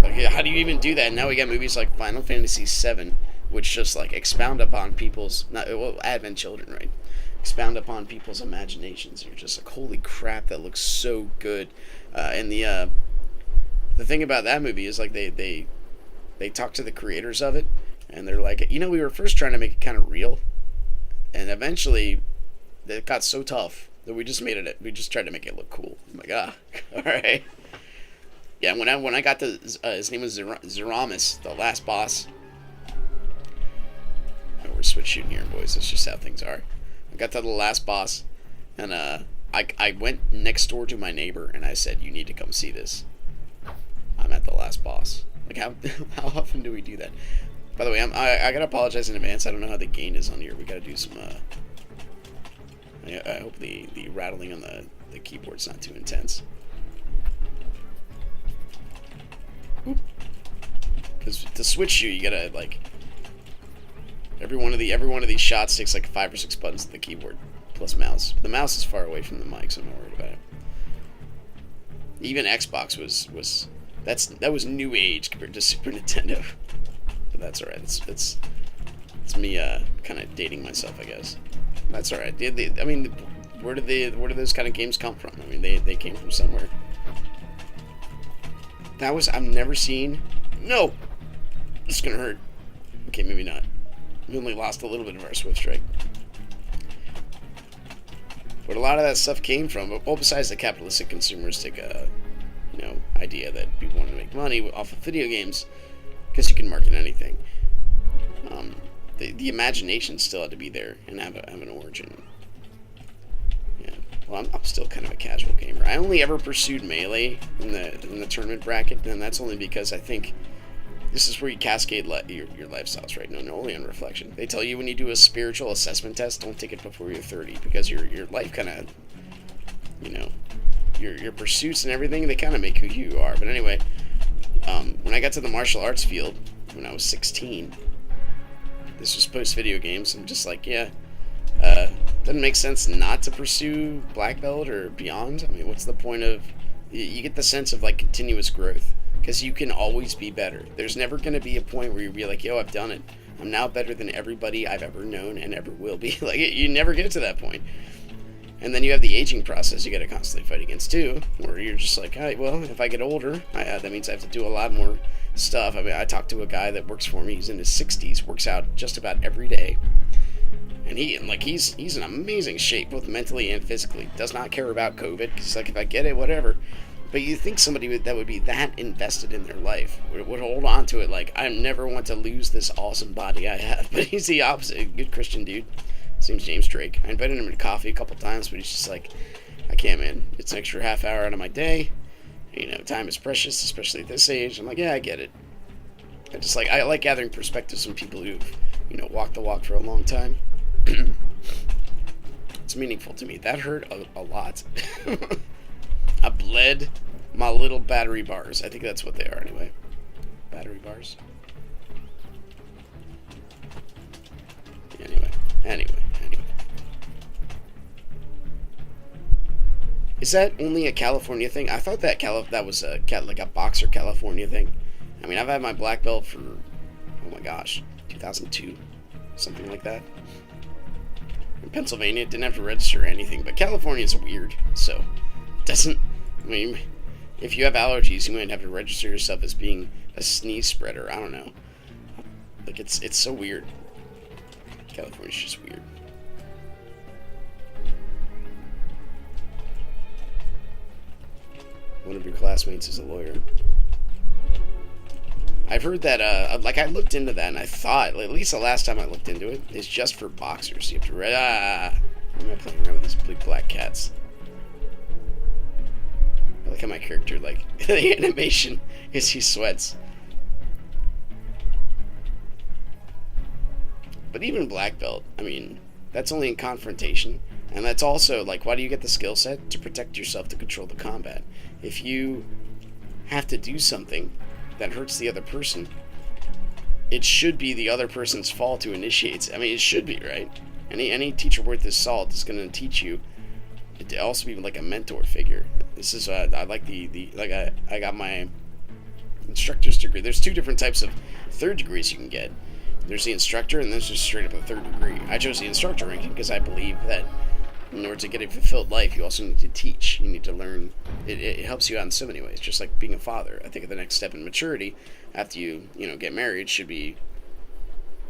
S1: Like, how do you even do that? And now we got movies like Final Fantasy VII, which just like expound upon people's Advent Children, right? Expound upon people's imaginations. You're just like, holy crap, that looks so good. And the thing about that movie is like they talk to the creators of it, and they're like, we were first trying to make it kind of real, and eventually it got so tough that we just tried to make it look cool. I'm like, all right. Yeah, when I got to his name was Zeramis, the last boss. Oh, we're switch shooting here, boys. That's just how things are. I got to the last boss, and I went next door to my neighbor, and I said, you need to come see this. I'm at the last boss. Like, how often do we do that? By the way, I gotta apologize in advance. I don't know how the gain is on here. We gotta do some. I hope the rattling on the keyboard's not too intense. Because to switch you gotta like every one of these shots takes like 5 or 6 buttons to the keyboard plus mouse. The mouse is far away from the mic, so I'm not worried about it. Even Xbox that was new age compared to Super Nintendo, but that's alright. It's me kind of dating myself, I guess. That's alright. I mean, where did those kind of games come from? I mean, they came from somewhere. I've never seen. No, this is gonna hurt. Okay, maybe not. We only lost a little bit of our Swift Strike. But a lot of that stuff came from, well, besides the capitalistic consumeristic, idea that people want to make money off of video games, because you can market anything. The imagination still had to be there and have an origin. Yeah. Well, I'm still kind of a casual gamer. I only ever pursued Melee in the tournament bracket, and that's only because I think this is where you cascade your lifestyles, right? No, only on reflection. They tell you when you do a spiritual assessment test, don't take it before you're 30, because your life kind of, your pursuits and everything, they kind of make who you are. But anyway, when I got to the martial arts field, when I was 16. This was post video games. I'm just like, yeah, doesn't make sense not to pursue black belt or beyond. I mean, what's the point of? You get the sense of like continuous growth because you can always be better. There's never going to be a point where you'll be like, yo, I've done it. I'm now better than everybody I've ever known and ever will be. Like, you never get to that point. And then you have the aging process you got to constantly fight against too, where you're just like, all right, well, if I get older, that means I have to do a lot more stuff. I mean, I talked to a guy that works for me. He's in his 60s, works out just about every day, and he's in amazing shape, both mentally and physically. Does not care about COVID. He's like, if I get it, whatever. But you think somebody that would be that invested in their life would hold on to it like, I never want to lose this awesome body I have. But he's the opposite. A good Christian dude. His name's James Drake. I invited him to coffee a couple times, but he's just like, I can't, man. It's an extra half hour out of my day. You know, time is precious, especially at this age. I'm like, yeah, I get it. I like gathering perspectives from people who've, walked the walk for a long time. It's meaningful to me. That hurt a lot. I bled my little battery bars. I think that's what they are anyway. Battery bars. Anyway. Is that only a California thing? I thought that was a boxer California thing. I mean, I've had my black belt for, oh my gosh, 2002, something like that. In Pennsylvania, it didn't have to register or anything, but California's weird, so it doesn't. I mean, if you have allergies, you might have to register yourself as being a sneeze spreader. I don't know. Like, it's so weird. California's just weird. One of your classmates is a lawyer. I've heard that, I looked into that, and I thought, at least the last time I looked into it, it's just for boxers. You have to I'm not playing around with these big black cats. I like how my character, the animation is he sweats. But even black belt, I mean, that's only in confrontation. And that's also, why do you get the skill set? To protect yourself, to control the combat. If you have to do something that hurts the other person, it should be the other person's fault who initiates. I mean, it should be, right? Any teacher worth his salt is going to teach you to also be like a mentor figure. This is, I like I got my instructor's degree. There's two different types of third degrees you can get. There's the instructor, and there's just straight up a third degree. I chose the instructor ranking because I believe that in order to get a fulfilled life, you also need to teach. You need to learn. It helps you out in so many ways, just like being a father. I think the next step in maturity, after you get married, should be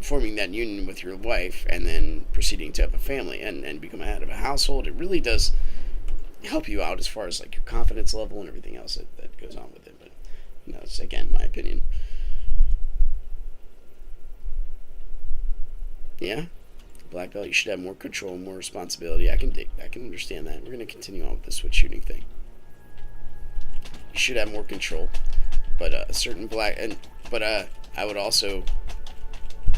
S1: forming that union with your wife and then proceeding to have a family and become a head of a household. It really does help you out as far as your confidence level and everything else that goes on with it. But it's, again, my opinion. Yeah, black belt, you should have more control, more responsibility. I can understand that. We're going to continue on with the switch shooting thing. You should have more control, but a certain I would also,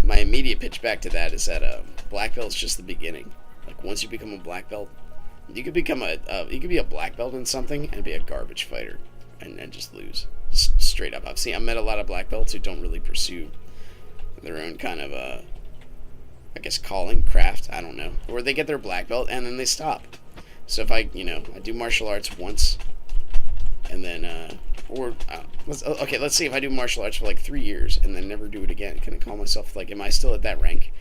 S1: my immediate pitch back to that is that black belt is just the beginning. Once you become a black belt, you could become you could be a black belt in something and be a garbage fighter and just lose. Just straight up. I've met a lot of black belts who don't really pursue their own kind of calling, craft, I don't know. Or they get their black belt and then they stop. So if I do martial arts once and then, let's see if I do martial arts for 3 years and then never do it again. Can I call myself, am I still at that rank?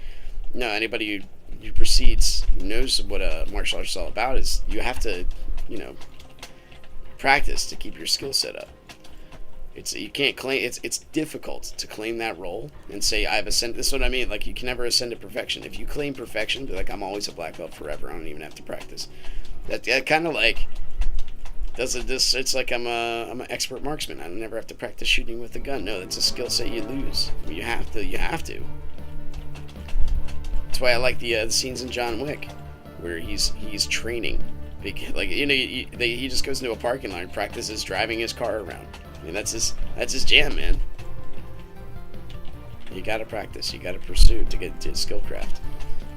S1: No, anybody who proceeds, who knows what martial arts is all about, is you have to, practice to keep your skill set up. You can't claim, it's difficult to claim that role and say I've ascended. This is what I mean. You can never ascend to perfection. If you claim perfection, be I'm always a black belt forever. I don't even have to practice. That kind of does it. It's I'm an expert marksman. I never have to practice shooting with a gun. No, that's a skill set you lose. You have to. That's why I like the scenes in John Wick where he's training. He just goes into a parking lot and practices driving his car around. I mean, that's his jam, man. You gotta practice. You gotta pursue to get to skillcraft.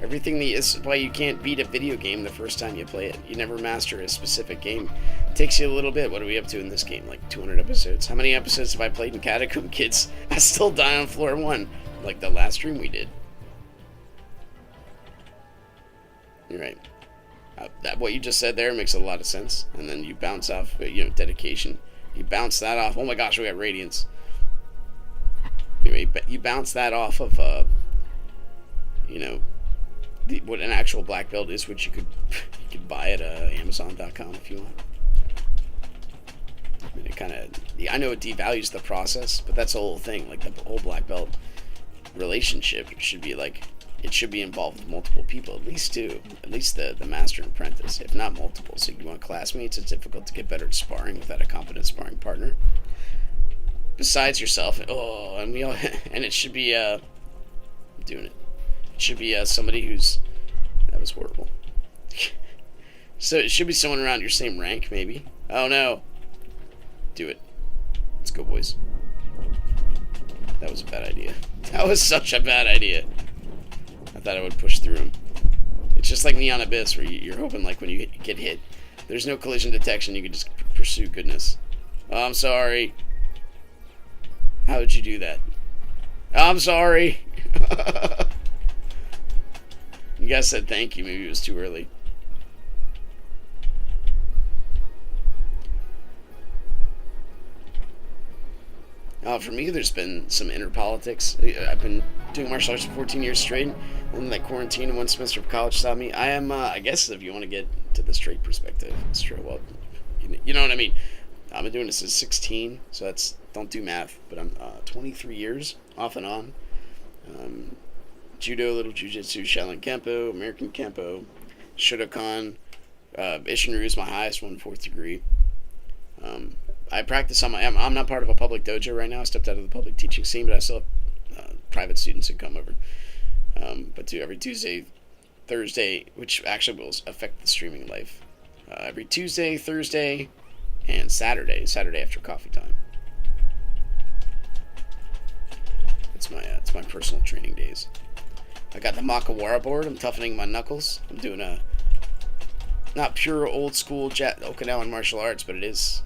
S1: Everything is why you can't beat a video game the first time you play it. You never master a specific game. It takes you a little bit. What are we up to in this game? Like 200 episodes? How many episodes have I played in Catacomb Kids? I still die on floor 1, like the last stream we did. You're right. What you just said there makes a lot of sense. And then you bounce off, dedication. You bounce that off. Oh my gosh, we got radiance. Anyway, you bounce that off of, what an actual black belt is, which you could buy at Amazon.com if you want. I mean, it kind of, I know it devalues the process, but that's the whole thing. Like the whole black belt relationship should be like, it should be involved with multiple people, at least two, at least the master and apprentice, if not multiple. So you want classmates, it's difficult to get better at sparring without a competent sparring partner. Besides yourself, and we all, and it should be, I'm doing it. It should be somebody who's, that was horrible. So it should be someone around your same rank, maybe. Oh no. Do it. Let's go, boys. That was a bad idea. That was such a bad idea. I thought I would push through him. It's just like Neon Abyss, where you're hoping, like, when you get hit, there's no collision detection, you can just pursue goodness. Oh, I'm sorry. How did you do that? I'm sorry. You guys said thank you. Maybe it was too early. For me, there's been some inner politics. I've been doing martial arts for 14 years straight. And that quarantine and one semester of college stopped me. I am, I guess, if you want to get to the straight perspective, well, you know what I mean. I've been doing this since 16, so that's, don't do math, but I'm 23 years off and on. Judo, little jujitsu, Shaolin Kempo, American Kempo, Shotokan, Ishinryu is my highest one, 4th degree. I practice on my own. I'm not part of a public dojo right now. I stepped out of the public teaching scene, but I still have private students who come over. But do every Tuesday, Thursday, which actually will affect the streaming life. Every Tuesday, Thursday, and Saturday after coffee time. It's my personal training days. I got the Makawara board. I'm toughening my knuckles. I'm doing a not pure old school Okinawan martial arts, but it is,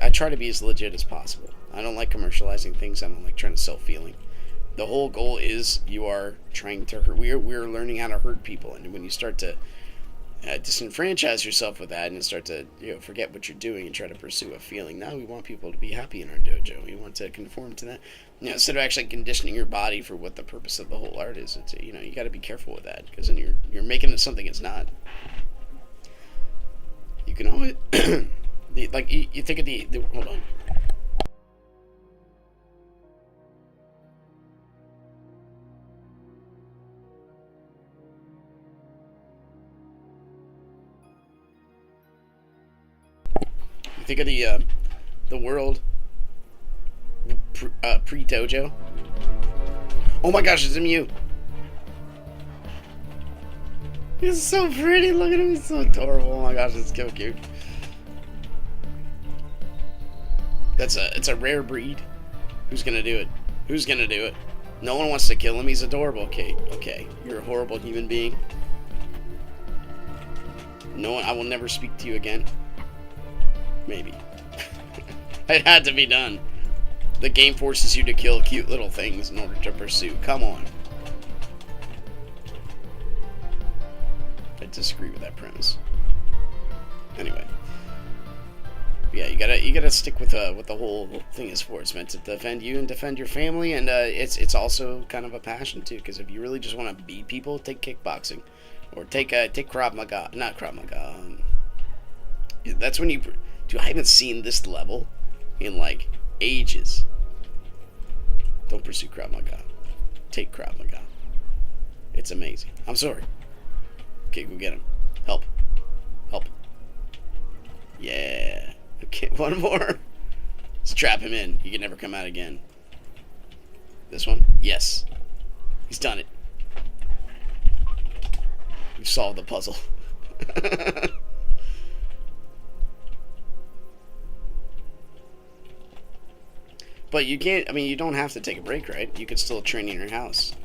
S1: I try to be as legit as possible. I don't like commercializing things. I don't like trying to sell feeling. The whole goal is you are trying to hurt. We're learning how to hurt people, and when you start to disenfranchise yourself with that and start to forget what you're doing and try to pursue a feeling. Now we want people to be happy in our dojo. We want to conform to that. Instead of actually conditioning your body for what the purpose of the whole art is. It's you got to be careful with that, because then you're making it something it's not. You can always you think of the hold on. You think of the world pre-dojo. Oh my gosh, it's Mew. He's so pretty. Look at him. He's so adorable. Oh my gosh, it's so cute. It's a rare breed. Who's gonna do it? Who's gonna do it? No one wants to kill him. He's adorable. Okay. You're a horrible human being. No one. I will never speak to you again. Maybe. It had to be done. The game forces you to kill cute little things in order to pursue. Come on. I disagree with that premise. Anyway. Yeah, you gotta stick with what the whole thing is for. It's meant to defend you and defend your family, and it's also kind of a passion too. Because if you really just want to beat people, take kickboxing, or take Krav Maga. Not Krav Maga. That's when you. Dude, I haven't seen this level in like ages. Don't pursue Krav Maga. Take Krav Maga. It's amazing. I'm sorry. Okay, go get him. Help. Yeah. Okay, one more. Let's trap him in. He can never come out again. This one? Yes. He's done it. We've solved the puzzle. But you can't, I mean, you don't have to take a break, right? You could still train in your house.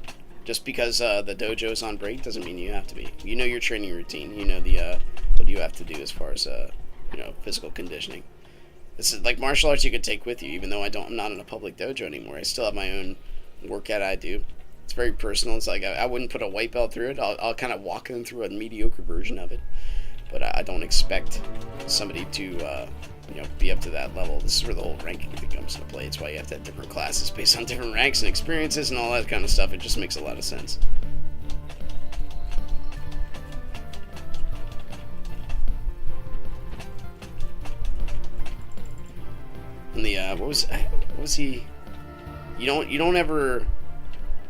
S1: Just because the dojo's on break doesn't mean you have to be. You know your training routine. You know the what you have to do as far as physical conditioning. This is like martial arts you could take with you, even though I'm not in a public dojo anymore. I still have my own workout I do. It's very personal. It's like I wouldn't put a white belt through it. I'll kind of walk them through a mediocre version of it. But I don't expect somebody to be up to that level. This is where the whole ranking thing comes into play. It's why you have to have different classes based on different ranks and experiences and all that kind of stuff. It just makes a lot of sense. And the what was he? You don't ever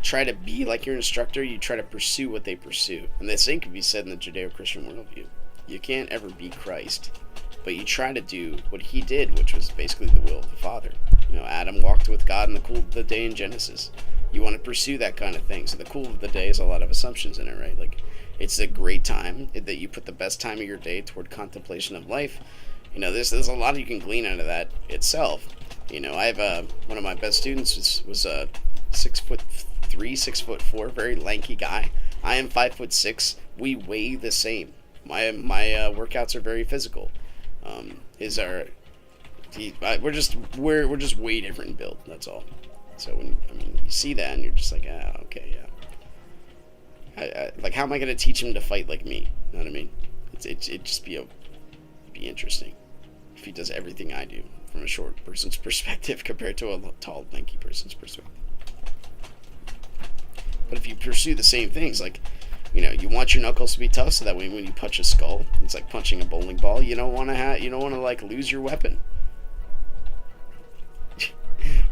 S1: try to be like your instructor. You try to pursue what they pursue, and the same can be said in the Judeo-Christian worldview. You can't ever be Christ, but you try to do what he did, which was basically the will of the Father. Adam walked with God in the cool of the day in Genesis. You want to pursue that kind of thing. So the cool of the day is a lot of assumptions in it, right? Like, it's a great time that you put the best time of your day toward contemplation of life. There's a lot you can glean out of that itself. I have one of my best students was a 6'3", 6'4", very lanky guy. I am 5'6". We weigh the same. My workouts are very physical. We're just way different in build. That's all. So when you see that and you're just like, okay, yeah. Like, how am I gonna teach him to fight like me? You know what I mean? It'd just be interesting if he does everything I do from a short person's perspective compared to a tall, lanky person's perspective. But if you pursue the same things, like, you want your knuckles to be tough, so that way when you punch a skull, it's like punching a bowling ball. You don't want to like lose your weapon.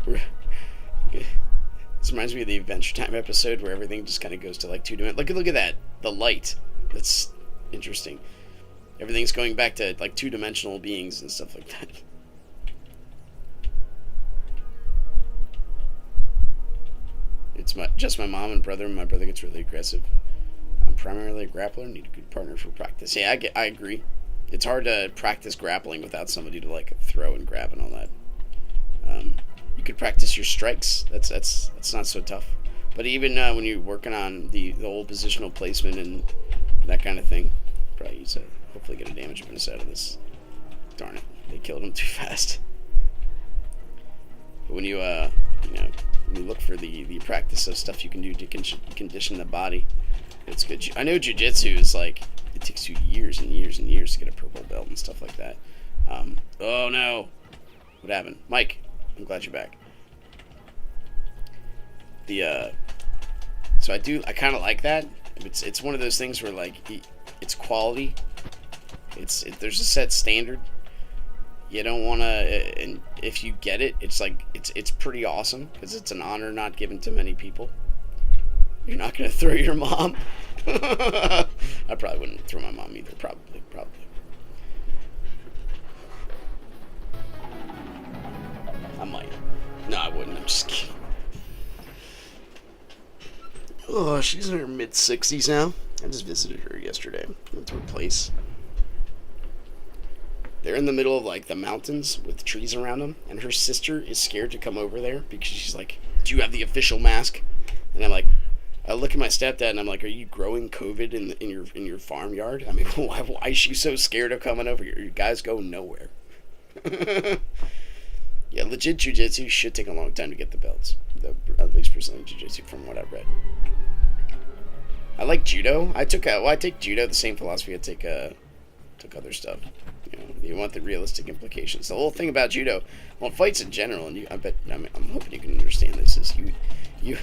S1: This reminds me of the Adventure Time episode where everything just kind of goes to like 2-dimensional. Look at that, the light. That's interesting. Everything's going back to like 2-dimensional beings and stuff like that. It's just my mom and brother. My brother gets really aggressive. I'm primarily a grappler. Need a good partner for practice. Yeah, I agree. It's hard to practice grappling without somebody to like throw and grab and all that. You could practice your strikes. That's not so tough. But even when you're working on the whole positional placement and that kind of thing, probably use hopefully get a damage bonus out of this. Darn it, they killed him too fast. But when you when you look for the practice of stuff you can do to condition the body, it's good. I know jiu-jitsu is like, it takes you years and years and years to get a purple belt and stuff like that. Oh no, what happened? Mike, I'm glad you're back. So I kind of like that. It's one of those things where like it's quality. There's a set standard. You don't want to, and if you get it, it's like it's pretty awesome because it's an honor not given to many people. You're not gonna throw your mom. I probably wouldn't throw my mom either. Probably. I might. No, I wouldn't. I'm just kidding. Oh, she's in her mid-60s now. I just visited her yesterday. Went to her place. They're in the middle of like the mountains with trees around them, and her sister is scared to come over there because she's like, "Do you have the official mask?" And I'm like, I look at my stepdad and I'm like, "Are you growing COVID in your farmyard? I mean, why is she so scared of coming over here? You guys go nowhere." Yeah, legit jiu-jitsu should take a long time to get the belts. At least Brazilian jiu-jitsu, from what I've read. I like judo. I take judo the same philosophy I took other stuff. You want the realistic implications. The whole thing about judo, well, fights in general, and I'm hoping you can understand this, is you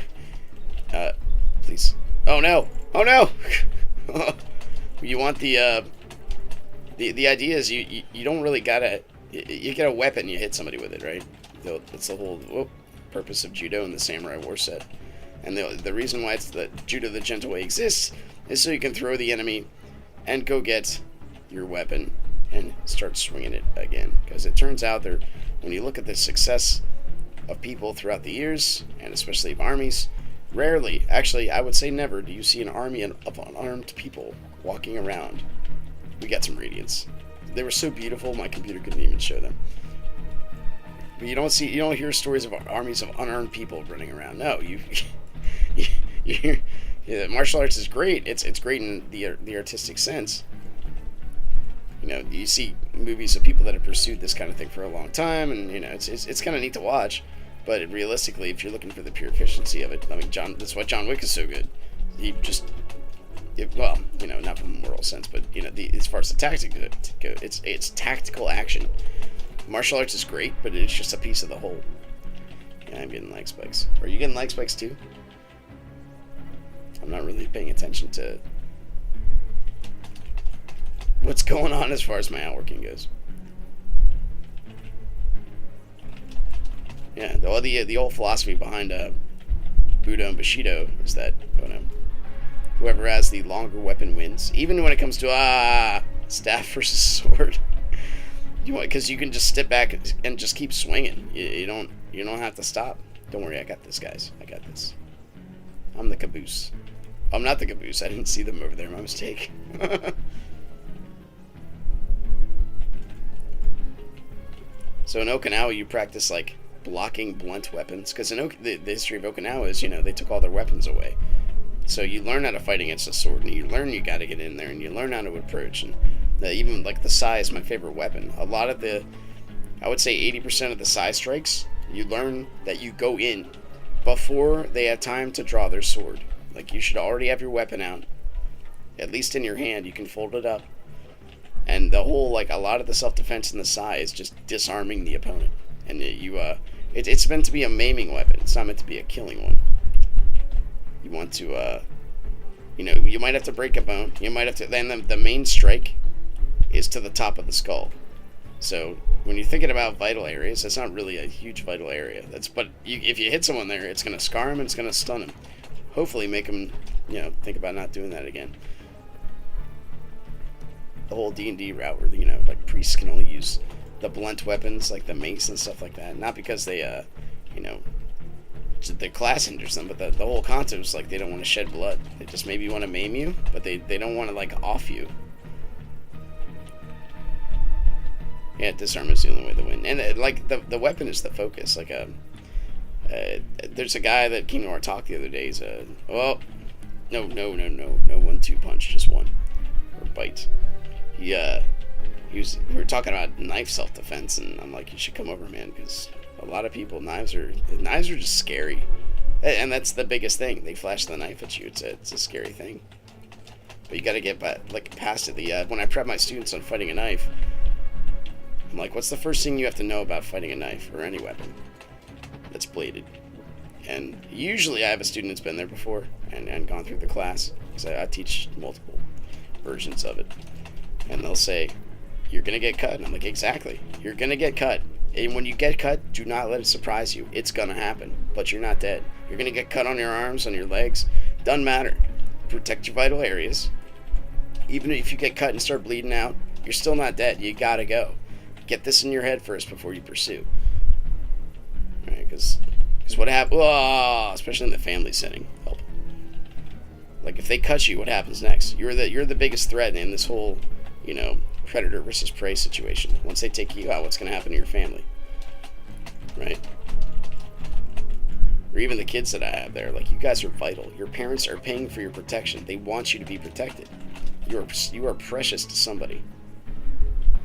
S1: please. Oh no! You want the idea is you don't really gotta, you get a weapon, you hit somebody with it, right? That's the whole purpose of judo and the samurai war set. And the reason why it's the judo the gentle way exists is so you can throw the enemy and go get your weapon and start swinging it again. Because it turns out when you look at the success of people throughout the years, and especially of armies, rarely, actually I would say never, do you see an army of unarmed people walking around. We got some radiance. They were so beautiful my computer couldn't even show them. But you don't hear stories of armies of unarmed people running around. No, you, you hear, yeah, martial arts is great. It's great in the artistic sense. You know, you see movies of people that have pursued this kind of thing for a long time, and you know, it's kind of neat to watch. But realistically, if you're looking for the pure efficiency of it, I mean, that's why John Wick is so good. He just, well, you know, not from a moral sense, but you know, as far as the tactics go, it's tactical action. Martial arts is great, but it's just a piece of the whole. Yeah, I'm getting lag spikes. Are you getting lag spikes too? I'm not really paying attention to what's going on as far as my outworking goes. Yeah, the old philosophy behind Budo and Bushido is that, oh no, whoever has the longer weapon wins. Even when it comes to staff versus sword, because you can just step back and just keep swinging. You don't have to stop. Don't worry, I got this, guys. I got this. I'm the caboose. I'm not the caboose. I didn't see them over there. My mistake. So in Okinawa, you practice like blocking blunt weapons, because in the history of Okinawa is, you know, they took all their weapons away. So you learn how to fight against a sword, and you learn you got to get in there, and you learn how to approach, and even like the sai is my favorite weapon. A lot of I would say 80% of the sai strikes, you learn that you go in before they have time to draw their sword. Like, you should already have your weapon out, at least in your hand. You can fold it up, and the whole, like, a lot of the self-defense in the sai is just disarming the opponent. And it's meant to be a maiming weapon. It's not meant to be a killing one. You want to, you know, you might have to break a bone. You might have to. Then the main strike is to the top of the skull. So when you're thinking about vital areas, that's not really a huge vital area. But if you hit someone there, it's going to scar him and it's going to stun him. Hopefully, make him, you know, think about not doing that again. The whole D&D route where, you know, like priests can only use the blunt weapons like the mace and stuff like that, not because they you know, the class hinders them, but the whole concept is like they don't want to shed blood. They just maybe want to maim you, but they don't want to like off you. Yeah, disarm is the only way to win, and like the weapon is the focus. Like there's a guy that came to our talk the other day. He's no 1-2 punch, just one, or bite. We were talking about knife self-defense, and I'm like, you should come over, man, because a lot of people, knives are just scary, and that's the biggest thing. They flash the knife at you. It's a scary thing, but you got to get past it. When I prep my students on fighting a knife, I'm like, what's the first thing you have to know about fighting a knife or any weapon that's bladed? And usually I have a student that's been there before and gone through the class, because I teach multiple versions of it, and they'll say, you're going to get cut. And I'm like, exactly. You're going to get cut. And when you get cut, do not let it surprise you. It's going to happen. But you're not dead. You're going to get cut on your arms, on your legs. Doesn't matter. Protect your vital areas. Even if you get cut and start bleeding out, you're still not dead. You got to go. Get this in your head first before you pursue. Right? Because what happens, especially in the family setting, like if they cut you, what happens next? You're the biggest threat in this whole, you know, predator versus prey situation. Once they take you out, what's going to happen to your family? Right? Or even the kids that I have there, like, you guys are vital. Your parents are paying for your protection. They want you to be protected. You are precious to somebody.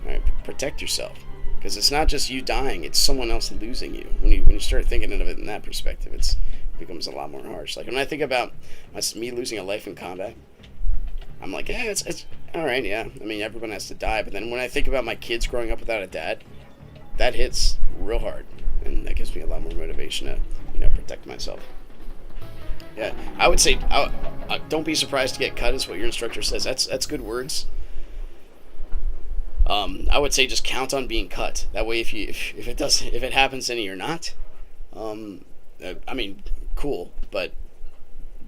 S1: All right? Protect yourself, because it's not just you dying; it's someone else losing you. When you start thinking of it in that perspective, it becomes a lot more harsh. Like when I think about me losing a life in combat, I'm like, yeah, it's all right, yeah. I mean, everyone has to die, but then when I think about my kids growing up without a dad, that hits real hard, and that gives me a lot more motivation to, you know, protect myself. Yeah, I would say, don't be surprised to get cut, is what your instructor says. That's good words. I would say just count on being cut. That way, if it happens and you're not, I mean, cool. But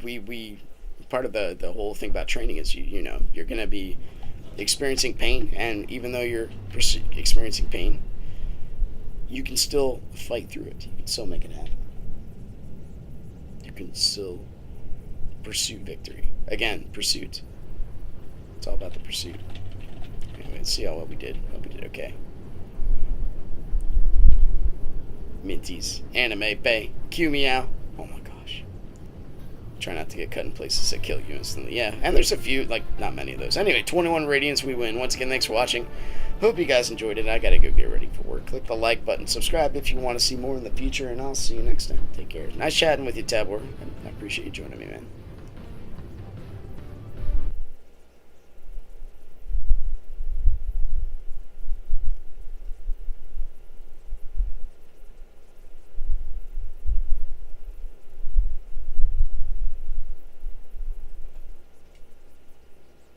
S1: we part of the whole thing about training is you know you're gonna be experiencing pain, and even though you're experiencing pain, you can still fight through it. You can still make it happen. You can still pursue victory. Again, pursuit. It's all about the pursuit. Anyway, let's see what we did. Hope we did okay. Minties. Anime Bay. Q Meow. Oh my gosh. Try not to get cut in places that kill you instantly. Yeah, and there's a few, like, not many of those. Anyway, 21 radiance, we win. Once again, thanks for watching. Hope you guys enjoyed it. I gotta go get ready for work. Click the like button, subscribe if you want to see more in the future, and I'll see you next time. Take care. Nice chatting with you, Tabor. I appreciate you joining me, man.